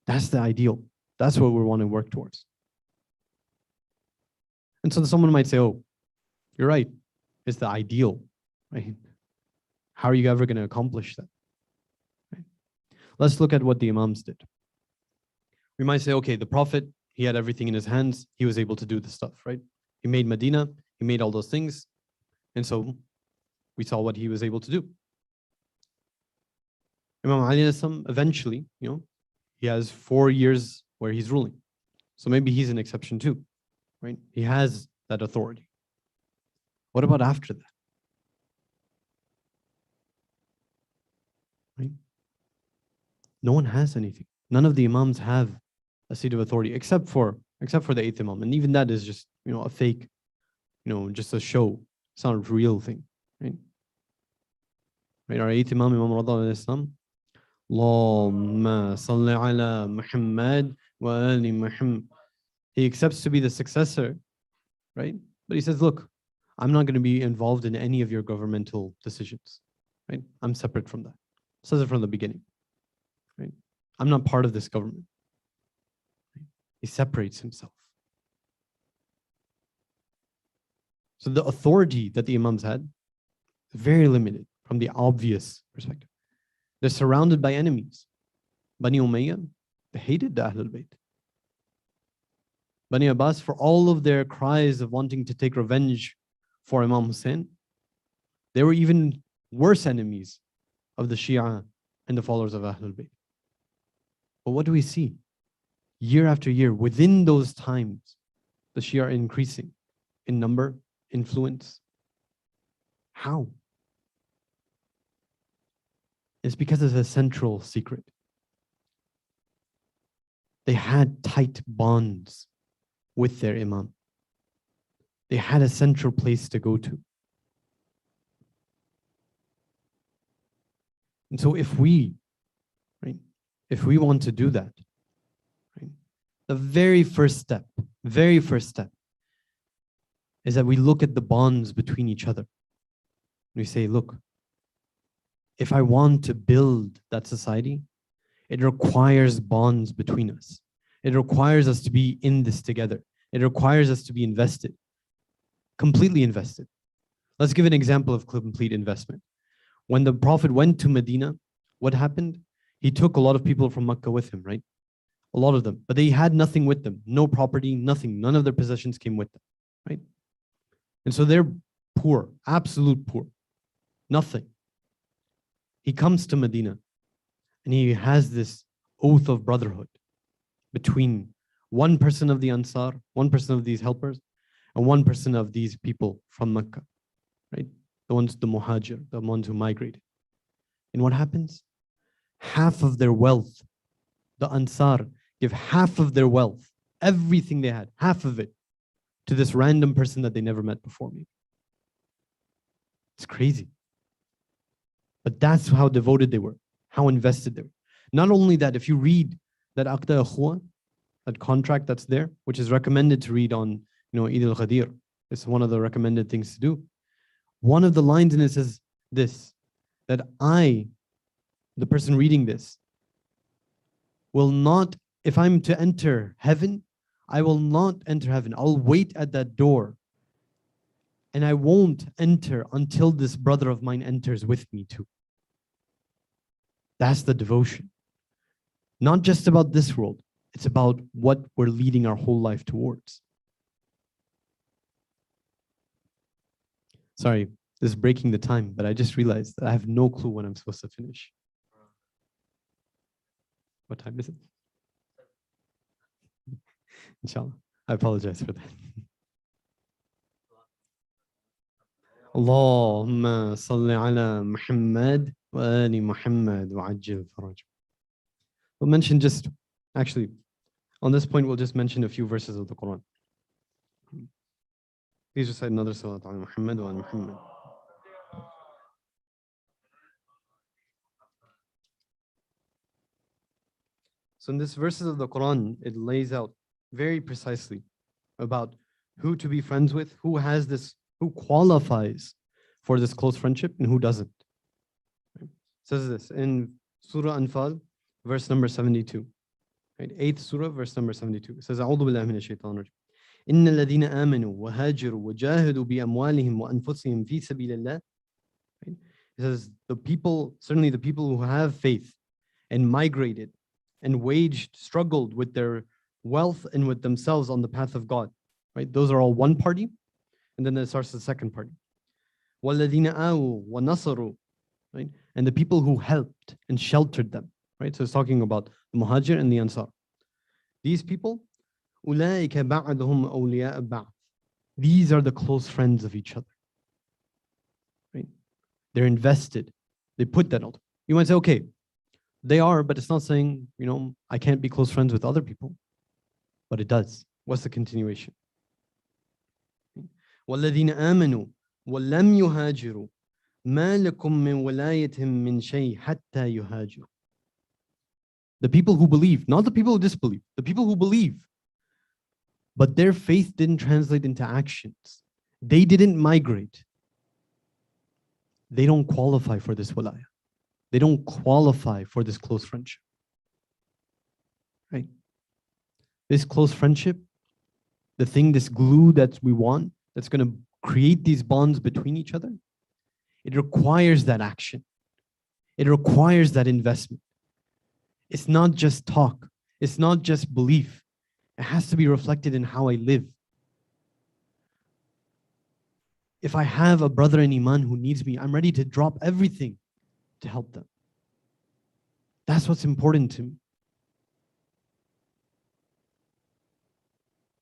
Speaker 4: That's the ideal. That's what we want to work towards. And so someone might say, oh, you're right. It's the ideal, right? How are you ever going to accomplish that? Right? Let's look at what the Imams did. We might say, okay, the Prophet, he had everything in his hands. He was able to do the stuff, right? He made Medina. He made all those things. And so we saw what he was able to do. Imam Ali eventually, he has 4 years where he's ruling. So maybe he's an exception too, right? He has that authority. What about after that? Right? No one has anything. None of the Imams have a seat of authority except for the 8th Imam. And even that is just, a fake, just a show. It's not a real thing, right? Right? Our 8th Imam, Imam Rada alayhi salam, Allahumma salli ala Muhammad wa ali Muhammad. He accepts to be the successor, right? But he says, look, I'm not going to be involved in any of your governmental decisions, right? I'm separate from that. Says it from the beginning, right? I'm not part of this government. Right? He separates himself. So the authority that the Imams had is very limited from the obvious perspective. They're surrounded by enemies. Bani Umayyah, they hated the Ahlul Bayt. Bani Abbas, for all of their cries of wanting to take revenge for Imam Hussein, they were even worse enemies of the Shia and the followers of Ahlul Bayt. But what do we see? Year after year, within those times, the Shia are increasing in number, influence. How? It's because of a central secret. They had tight bonds with their Imam. They had a central place to go to. And so if we want to do that, right, the very first step is that we look at the bonds between each other. We say, look, if I want to build that society, it requires bonds between us. It requires us to be in this together. It requires us to be invested, completely invested. Let's give an example of complete investment. When the Prophet went to Medina, what happened? He took a lot of people from Mecca with him, right? A lot of them, but they had nothing with them, no property, nothing. None of their possessions came with them, right? And so they're poor, absolute poor, nothing. He comes to Medina and he has this oath of brotherhood between one person of the Ansar, one person of these helpers, and one person of these people from Mecca, right? The Muhajir, the ones who migrated. And what happens? Half of their wealth, the Ansar give half of their wealth, everything they had, half of it, to this random person that they never met before me. It's crazy. But that's how devoted they were, how invested they were. Not only that, if you read that Aqda Akhuwa, that contract that's there, which is recommended to read on Eid al-Ghadir, it's one of the recommended things to do. One of the lines in it says this, that I, the person reading this, will not, if I'm to enter heaven, I will not enter heaven. I'll wait at that door and I won't enter until this brother of mine enters with me too. That's the devotion. Not just about this world. It's about what we're leading our whole life towards. Sorry, this is breaking the time, but I just realized that I have no clue when I'm supposed to finish. What time is it? Inshallah. I apologize for that. Allahumma salli ala Muhammad wa ali Muhammad wa ajil faraj. We'll mention actually, on this point, we'll just mention a few verses of the Quran. Please recite another salat ala Muhammad wa ali Muhammad. So in this verses of the Quran, it lays out very precisely about who to be friends with, who qualifies for this close friendship and who doesn't. It says this in Surah Anfal, verse number 72. Right? 8th Surah, verse number 72. It says, أعوذ بالله من الشيطان الرجيم. إن الذين آمنوا وهاجروا وجاهدوا بأموالهم وأنفسهم في سبيل الله. It says, certainly the people who have faith and migrated and struggled with their wealth and with themselves on the path of God. Right? Those are all one party. And then it starts the second party. وَالَّذِينَ آوُوا وَنَصَرُوا. Right? And the people who helped and sheltered them. Right? So it's talking about the Muhajir and the Ansar. These people, أُولَٰئِكَ بَعْضُهُمْ أَوْلِيَاءَ بَعْضٍ. These are the close friends of each other. Right? They're invested. They put that out. You might say, okay, they are, but it's not saying, I can't be close friends with other people. But it does. What's the continuation? وَالَّذِينَ آمَنُوا وَلَمْ يُهَاجِرُوا مَا لَكُم مِّن وَلَايَةٍ مِّن شَيْءٍ حَتَّى يُهَاجِرُوا. The people who believe, not the people who disbelieve, the people who believe, but their faith didn't translate into actions. They didn't migrate. They don't qualify for this walaya. They don't qualify for this close friendship. Right? This close friendship, this glue that we want, that's going to create these bonds between each other, it requires that action. It requires that investment. It's not just talk. It's not just belief. It has to be reflected in how I live. If I have a brother in Iman who needs me, I'm ready to drop everything to help them. That's what's important to me.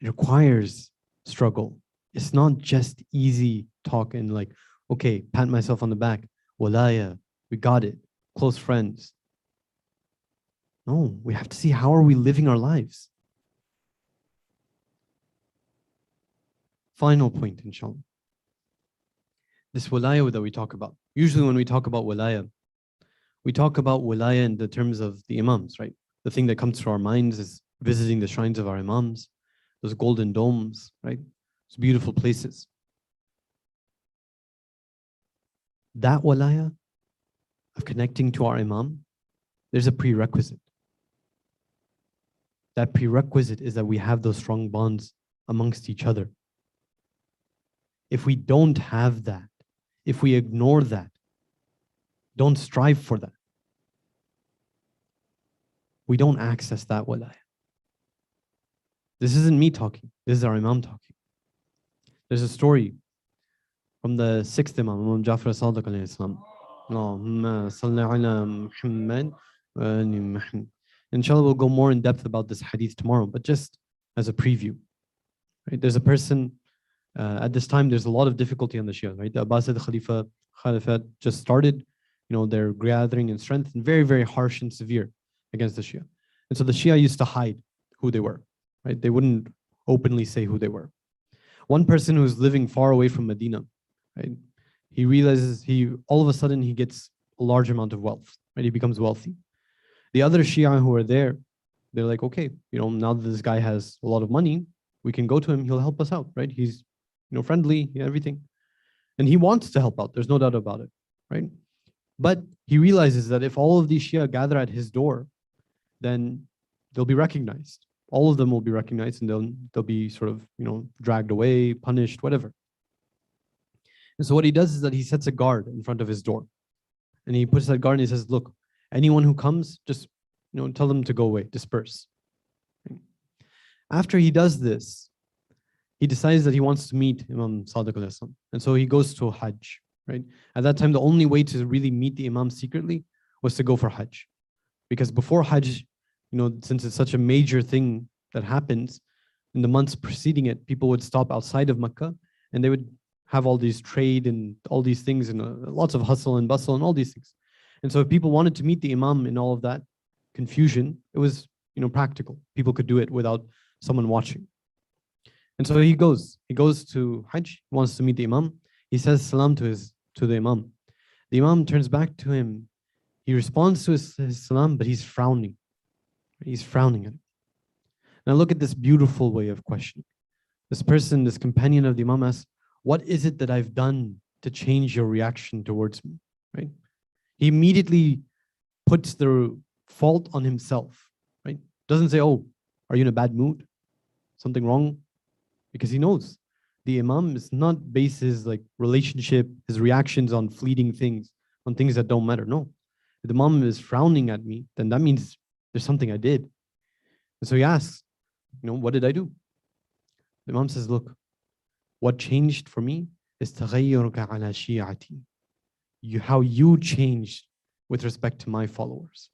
Speaker 4: It requires struggle. It's not just easy talk and like, okay, pat myself on the back. Walaya, we got it. Close friends. No, we have to see how are we living our lives. Final point, inshallah. This walaya that we talk about. Usually when we talk about walaya, we talk about walaya in the terms of the imams, right? The thing that comes to our minds is visiting the shrines of our imams, those golden domes, right? Those beautiful places. That walaya of connecting to our imam, there's a prerequisite. That prerequisite is that we have those strong bonds amongst each other. If we don't have that, if we ignore that, don't strive for that, we don't access that walaya. This isn't me talking. This is our Imam talking. There's a story from the 6th Imam, Imam Jafar as-Sadiq alayhi salam. Allahumma salli ala Muhammad wa ali Muhammad. Inshallah, we'll go more in depth about this hadith tomorrow, but just as a preview. Right? There's a person, at this time, there's a lot of difficulty on the Shia. Right? The Abbasid Khalifat just started. They're gathering in strength and very, very harsh and severe against the Shia. And so the Shia used to hide who they were. Right? They wouldn't openly say who they were. One person who's living far away from Medina, right? He realizes all of a sudden he gets a large amount of wealth, right? He becomes wealthy. The other Shia who are there, they're like, okay, now that this guy has a lot of money, we can go to him, he'll help us out, right? He's, friendly, everything. And he wants to help out, there's no doubt about it, right? But he realizes that if all of these Shia gather at his door, then they'll be recognized. All of them will be recognized and they'll be sort of, dragged away, punished, whatever. And so what he does is that he sets a guard in front of his door. And he puts that guard and he says, look, anyone who comes, just, tell them to go away, disperse. After he does this, he decides that he wants to meet Imam Sadiq alayhi salam. And so he goes to Hajj, right? At that time, the only way to really meet the Imam secretly was to go for Hajj. Because before Hajj, since it's such a major thing that happens, in the months preceding it, people would stop outside of Mecca and they would have all these trade and all these things and lots of hustle and bustle and all these things. And so if people wanted to meet the Imam in all of that confusion, it was, practical. People could do it without someone watching. And so he goes to Hajj, wants to meet the Imam. He says salam to the Imam. The Imam turns back to him. He responds to his salam, but he's frowning. He's frowning at it. Now look at this beautiful way of questioning. This person, this companion of the Imam asks, what is it that I've done to change your reaction towards me? Right? He immediately puts the fault on himself. Right? Doesn't say, oh, are you in a bad mood? Something wrong? Because he knows the Imam is not based his relationship, his reactions on fleeting things, on things that don't matter. No. If the Imam is frowning at me, then that means there's something I did. And so he asks, what did I do? The Imam says, look, what changed for me is تغيرك على شيعتي. How you changed with respect to my followers.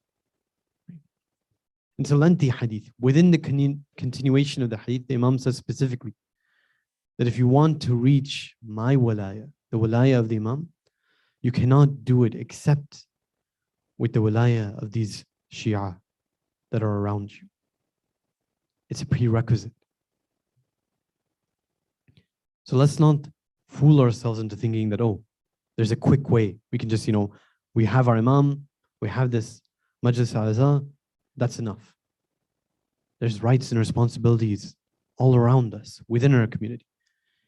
Speaker 4: It's a lengthy hadith. Within the continuation of the hadith, the Imam says specifically that if you want to reach my walaya, the walaya of the Imam, you cannot do it except with the walaya of these Shia that are around you. It's a prerequisite. So let's not fool ourselves into thinking that, oh, there's a quick way. We can just, we have our Imam, we have this Majlis al-Azhar, that's enough. There's rights and responsibilities all around us, within our community.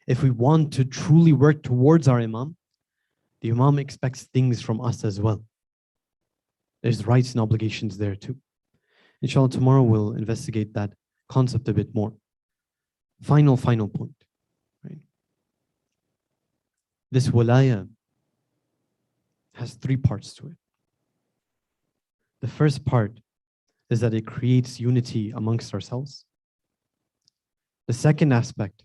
Speaker 4: If we want to truly work towards our Imam, the Imam expects things from us as well. There's rights and obligations there too. Inshallah, tomorrow we'll investigate that concept a bit more. Final point. Right? This walaya has 3 parts to it. The first part is that it creates unity amongst ourselves. The second aspect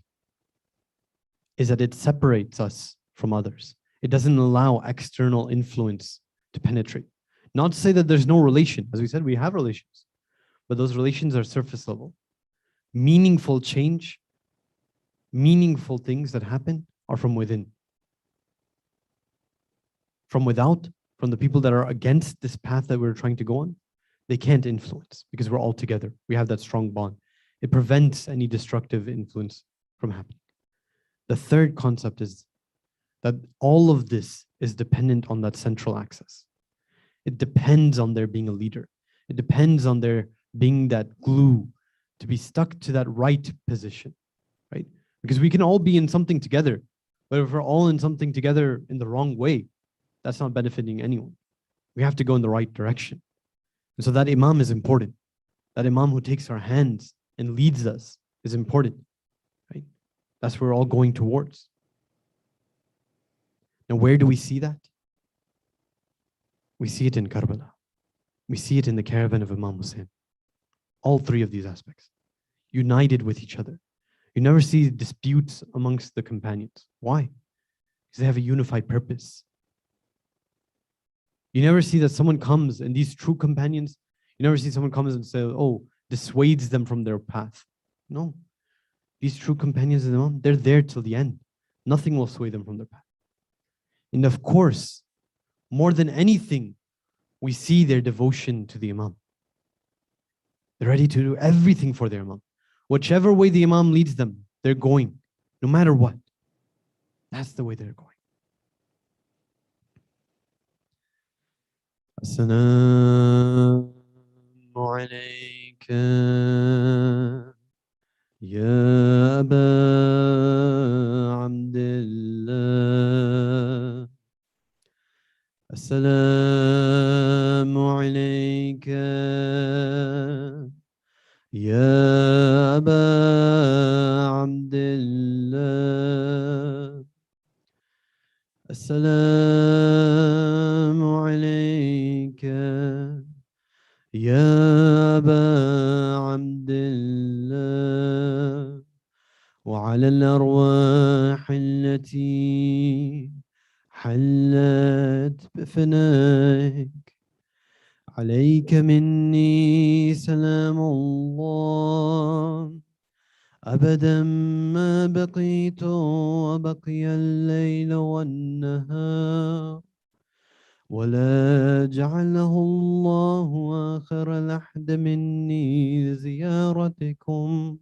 Speaker 4: is that it separates us from others. It doesn't allow external influence to penetrate. Not to say that there's no relation. As we said, we have relations, but those relations are surface level. Meaningful change, meaningful things that happen are from within. From without, from the people that are against this path that we're trying to go on, they can't influence because we're all together. We have that strong bond. It prevents any destructive influence from happening. The third concept is that all of this is dependent on that central axis. It depends on there being a leader. It depends on there being that glue to be stuck to that right position, right? Because we can all be in something together, but if we're all in something together in the wrong way, that's not benefiting anyone. We have to go in the right direction. And so that Imam is important. That Imam who takes our hands and leads us is important, right? That's where we're all going towards. Now, where do we see that? We see it in Karbala. We see it in the caravan of Imam Hussein. All 3 of these aspects, united with each other. You never see disputes amongst the companions. Why? Because they have a unified purpose. You never see that someone comes, and these true companions, you never see someone comes and say, oh, dissuades them from their path. No. These true companions of the Imam, they're there till the end. Nothing will sway them from their path. And of course, more than anything, we see their devotion to the Imam. They're ready to do everything for their Imam. Whichever way the Imam leads them, they're going, no matter what. That's the way they're going. Assalamu alayka ya Aba Abdullah. Assalamu alayka ya Aba Abdullah. Assalamu alayka ya Aba Abdullah wa ala al-arwah allati حلت بفنائك عليك مني سلام الله أبدا ما بقيت وبقي الليل والنهار ولا جعله الله آخر لحد مني زيارتكم.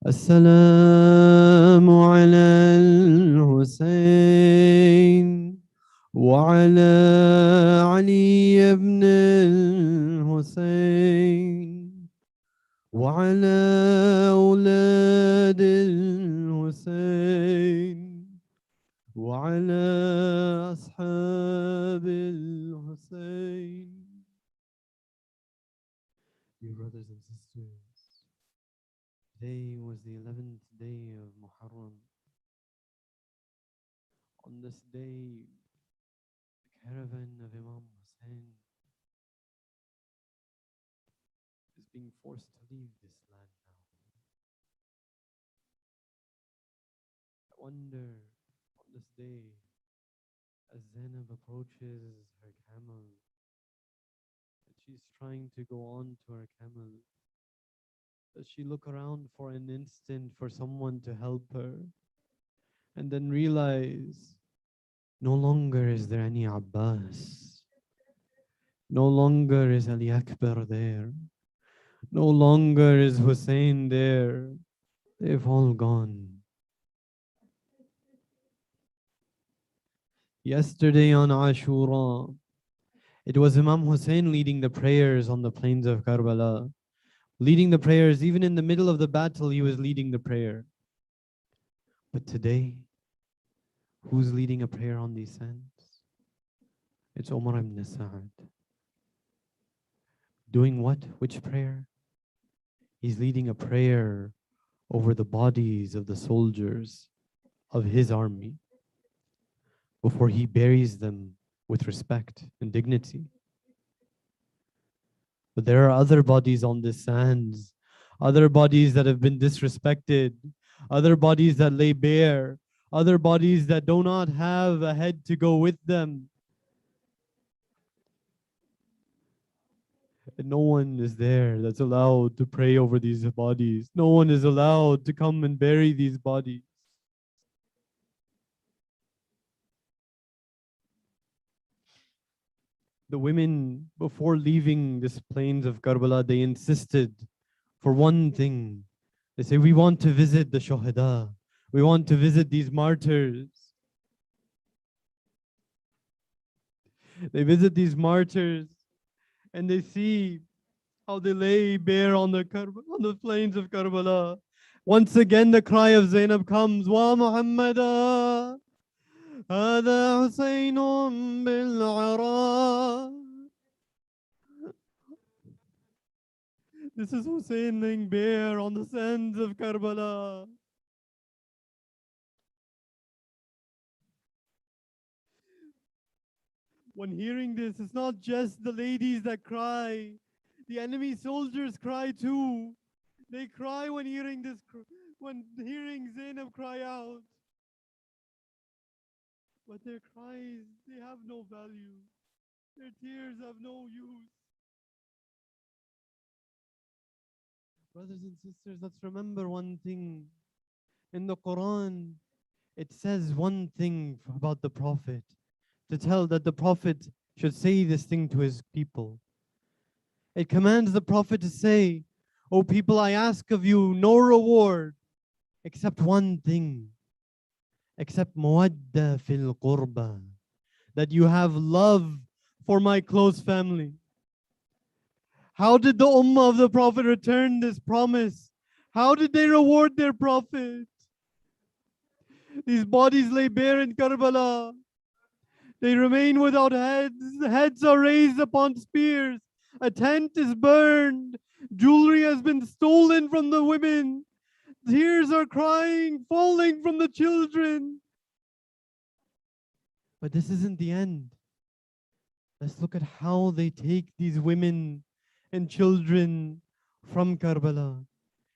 Speaker 4: السلام على الحسين وعلى علي بن الحسين وعلى أولاد الحسين وعلى أصحاب الحسين. Dear brothers and sisters, today was the 11th day of Muharram. On this day, the caravan of Imam Hussein is being forced to leave this land now. I wonder on this day, as Zainab approaches her camel, and she's trying to go on to her camel, does she look around for an instant for someone to help her and then realize no longer is there any Abbas, no longer is Ali Akbar there, no longer is Hussein there, they've all gone. Yesterday on Ashura, it was Imam Hussein leading the prayers on the plains of Karbala. Leading the prayers, even in the middle of the battle, he was leading the prayer. But today, who's leading a prayer on these sands? It's Umar ibn Sa'ad. Doing what? Which prayer? He's leading a prayer over the bodies of the soldiers of his army before he buries them with respect and dignity. But there are other bodies on the sands, other bodies that have been disrespected, other bodies that lay bare, other bodies that do not have a head to go with them. And no one is there that's allowed to pray over these bodies. No one is allowed to come and bury these bodies. The women, before leaving this plains of Karbala, they insisted for one thing. They say, we want to visit the Shuhada. We want to visit these martyrs. They visit these martyrs and they see how they lay bare on the plains of Karbala. Once again, the cry of Zainab comes, Wa Muhammada, Hada Husaynun bil-Ara. This is Hussein laying bare on the sands of Karbala. When hearing this, it's not just the ladies that cry. The enemy soldiers cry too. They cry when hearing this, when hearing Zainab cry out. But their cries, they have no value. Their tears have no use. Brothers and sisters, let's remember one thing. In the Quran, it says one thing about the Prophet, to tell that the Prophet should say this thing to his people. It commands the Prophet to say, O people, I ask of you no reward except one thing, except mawadda fil qurba, that you have love for my close family. How did the Ummah of the Prophet return this promise? How did they reward their Prophet? These bodies lay bare in Karbala. They remain without heads. Heads are raised upon spears. A tent is burned. Jewelry has been stolen from the women. Tears are crying, falling from the children. But this isn't the end. Let's look at how they take these women and children from Karbala.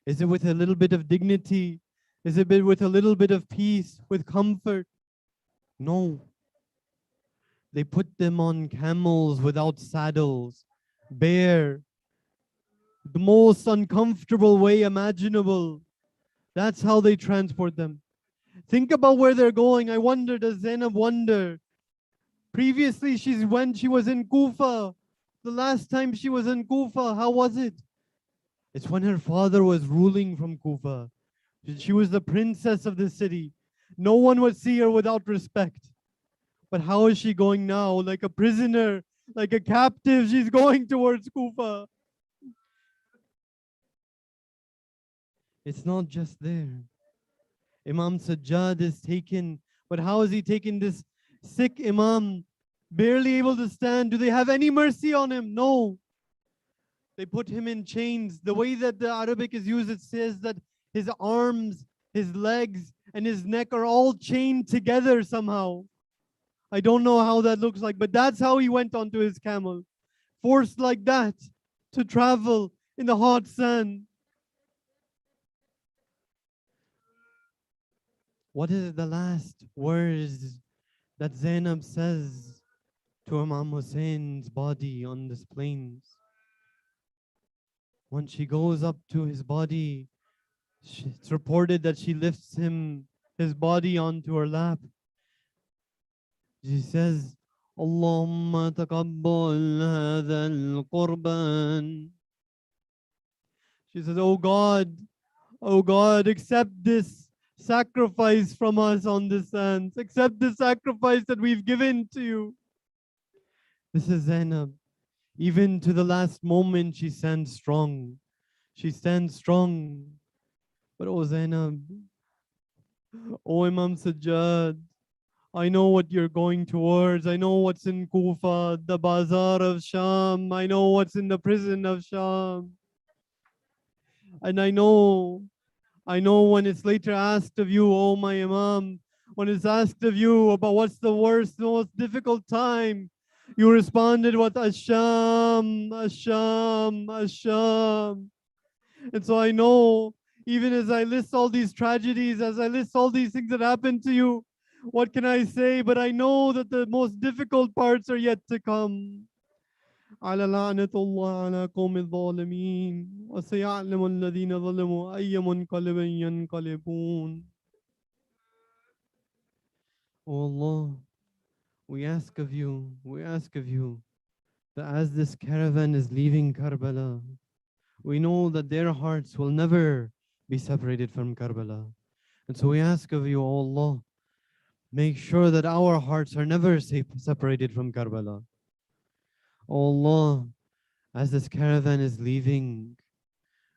Speaker 4: Is it with a little bit of dignity? Is it with a little bit of peace, with comfort? No. They put them on camels without saddles, bare. the most uncomfortable way imaginable. That's how they transport them. Think about where they're going. I wonder, does Zainab wonder? Previously, when she was in Kufa, the last time she was in Kufa, how was it? It's when her father was ruling from Kufa. She was the princess of the city. No one would see her without respect. But how is she going now? Like a prisoner, like a captive, she's going towards Kufa. It's not just there. Imam Sajjad is taken, but how is he taken, this sick Imam, barely able to stand? Do they have any mercy on him? No. They put him in chains. The way that the Arabic is used, it says that his arms, his legs, and his neck are all chained together somehow. I don't know how that looks like, but that's how he went onto his camel. Forced like that to travel in the hot sand. What is the last words that Zainab says to Imam Hussein's body on this plains? When she goes up to his body, it's reported that she lifts his body onto her lap. She says, Allahumma taqabbal hadha al-qurban. She says, oh God, accept this sacrifice from us on this sand. Accept the sacrifice that we've given to you. This is Zainab. Even to the last moment, she stands strong. She stands strong. But oh Zainab, oh Imam Sajjad, I know what you're going towards. I know what's in Kufa, the bazaar of Sham. I know what's in the prison of Sham. And I know when it's later asked of you, oh my Imam, when it's asked of you about what's the worst, the most difficult time, you responded with Asham, Asham, Asham. And so I know, even as I list all these tragedies, as I list all these things that happened to you, what can I say? But I know that the most difficult parts are yet to come. على لعنة الله على قوم الظالمين وسيعلم الذين ظلموا أي منقلب ينقلبون. Oh Allah, we ask of you that as this caravan is leaving Karbala, we know that their hearts will never be separated from Karbala. And so we ask of you, O Allah, make sure that our hearts are never separated from Karbala. O Allah, as this caravan is leaving,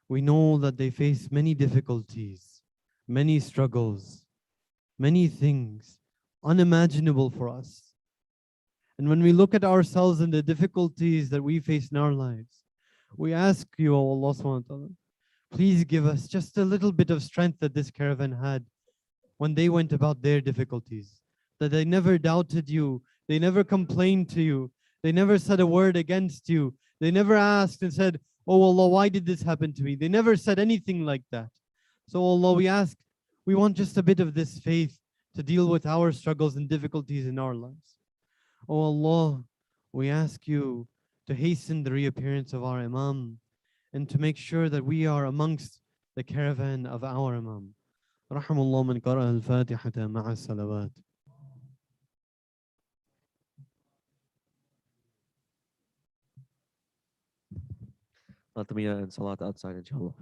Speaker 4: we know that they face many difficulties, many struggles, many things unimaginable for us. And when we look at ourselves and the difficulties that we face in our lives, we ask you, O Allah subhanahu wa ta'ala, please give us just a little bit of strength that this caravan had when they went about their difficulties, that they never doubted you, they never complained to you, they never said a word against you, they never asked and said, oh Allah, why did this happen to me? They never said anything like that. So Allah, we want just a bit of this faith to deal with our struggles and difficulties in our lives. Oh Allah, we ask you to hasten the reappearance of our Imam and to make sure that we are amongst the caravan of our Imam. رحم الله من قرأ الفاتحة مع الصلوات.
Speaker 2: Let me and Salat outside, inshallah.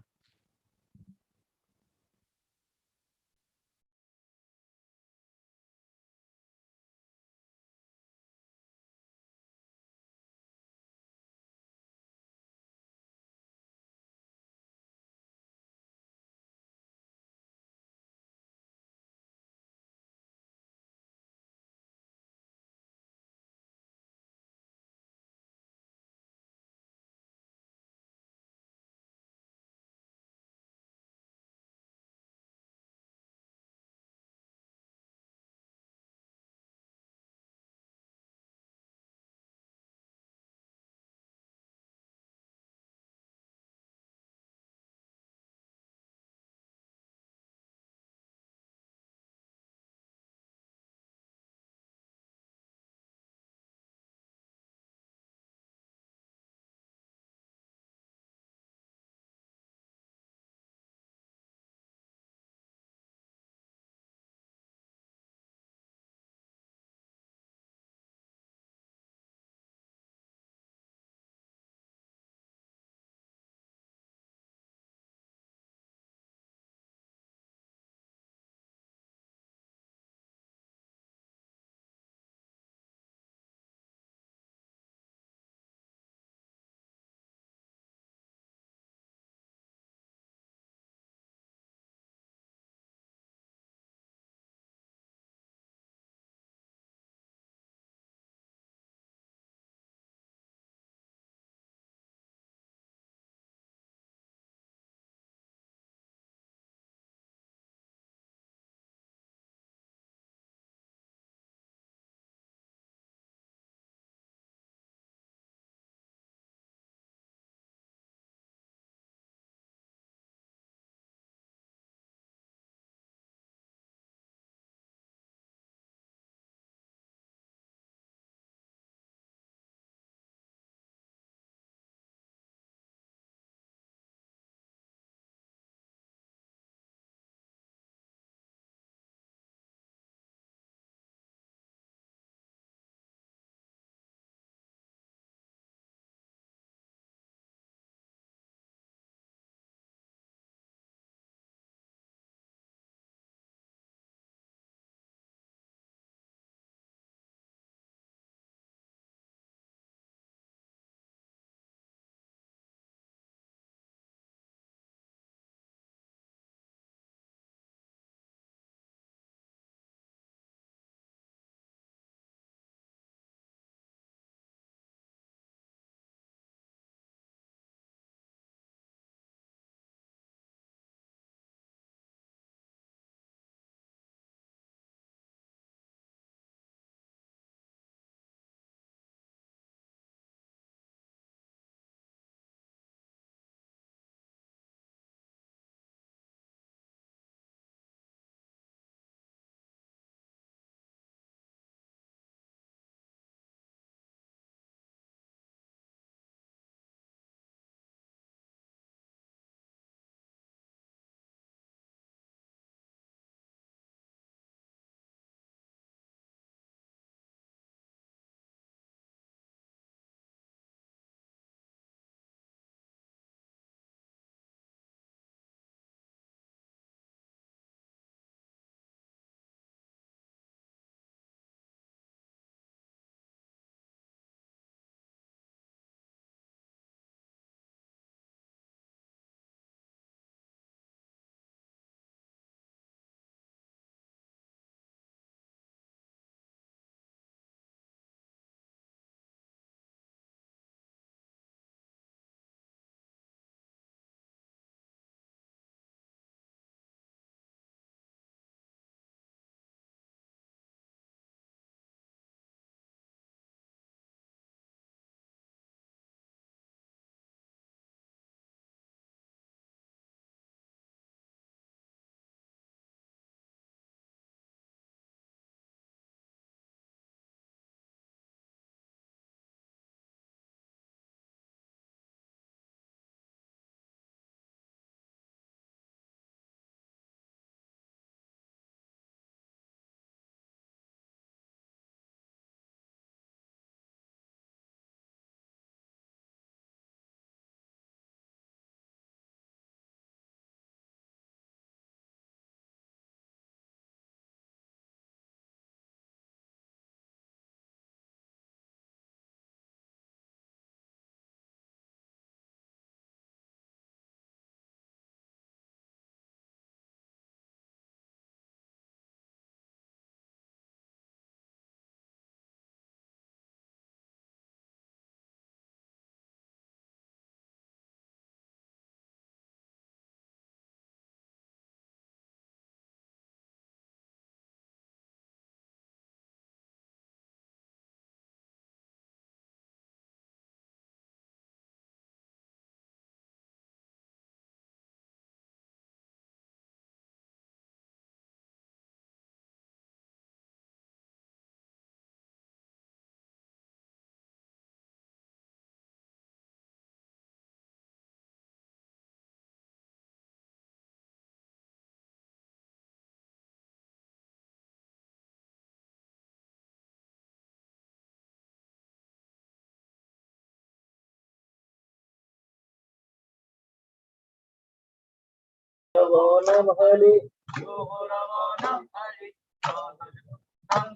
Speaker 5: جوانم علی روح و روانم علی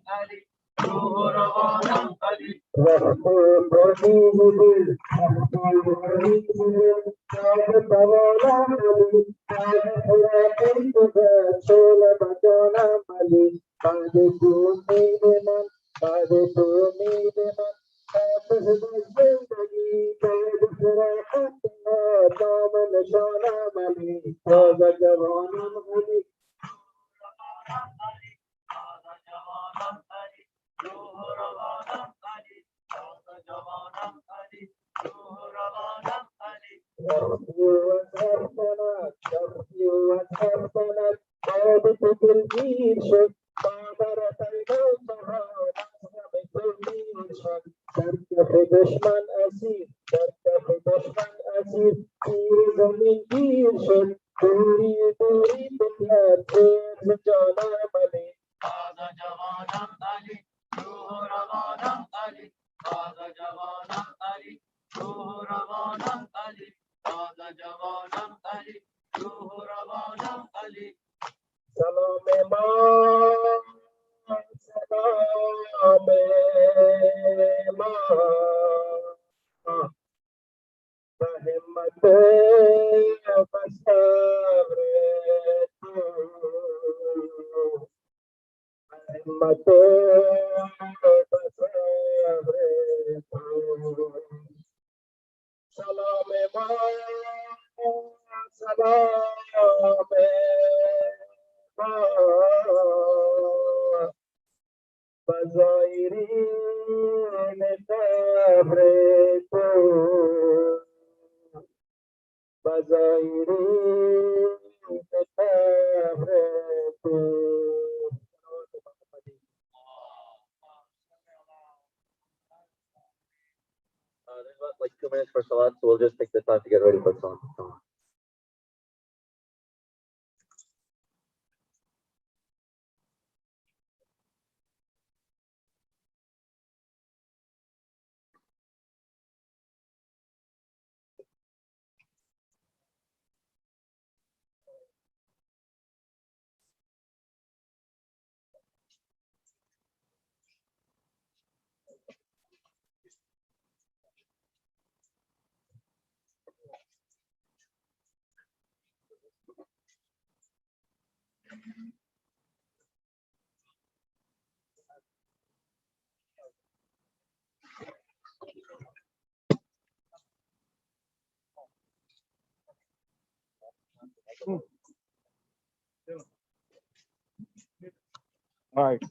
Speaker 5: علی روح و روانم علی رفته بردی دل رفته بردی دل شاد توانم علی شاد حیاتی بده شول بجانم علی بعد تو امید من بعد تو امید من آتش زندگی بعد فراحت نام نشانم علی تازه جوانم علی تازه جوانم علی روح و روانم علی تازه جوانم علی روح و روانم علی شرفی و سرسنت شرفی و سرسنت باد تو دلگیر شد بادر پیدا جهان از غم تو دیر شد در کف دشمن اسیر در کف دشمن اسیر تیر زمین گیر شد دوری دوری بکرد دل ز جانم علی تازه جوانم علی روح و روانم علی تازه جوانم علی روح و روانم علی تازه جوانم علی روح و روانم علی سلام ما سلام ما به همت و صبر تو همت و صبر تو سلام ما سلام ما بزایرین قبر تو بزایرین قبر تو there's about like 2 minutes for Salat, so we'll just take the time to get ready for Salat.
Speaker 3: All right.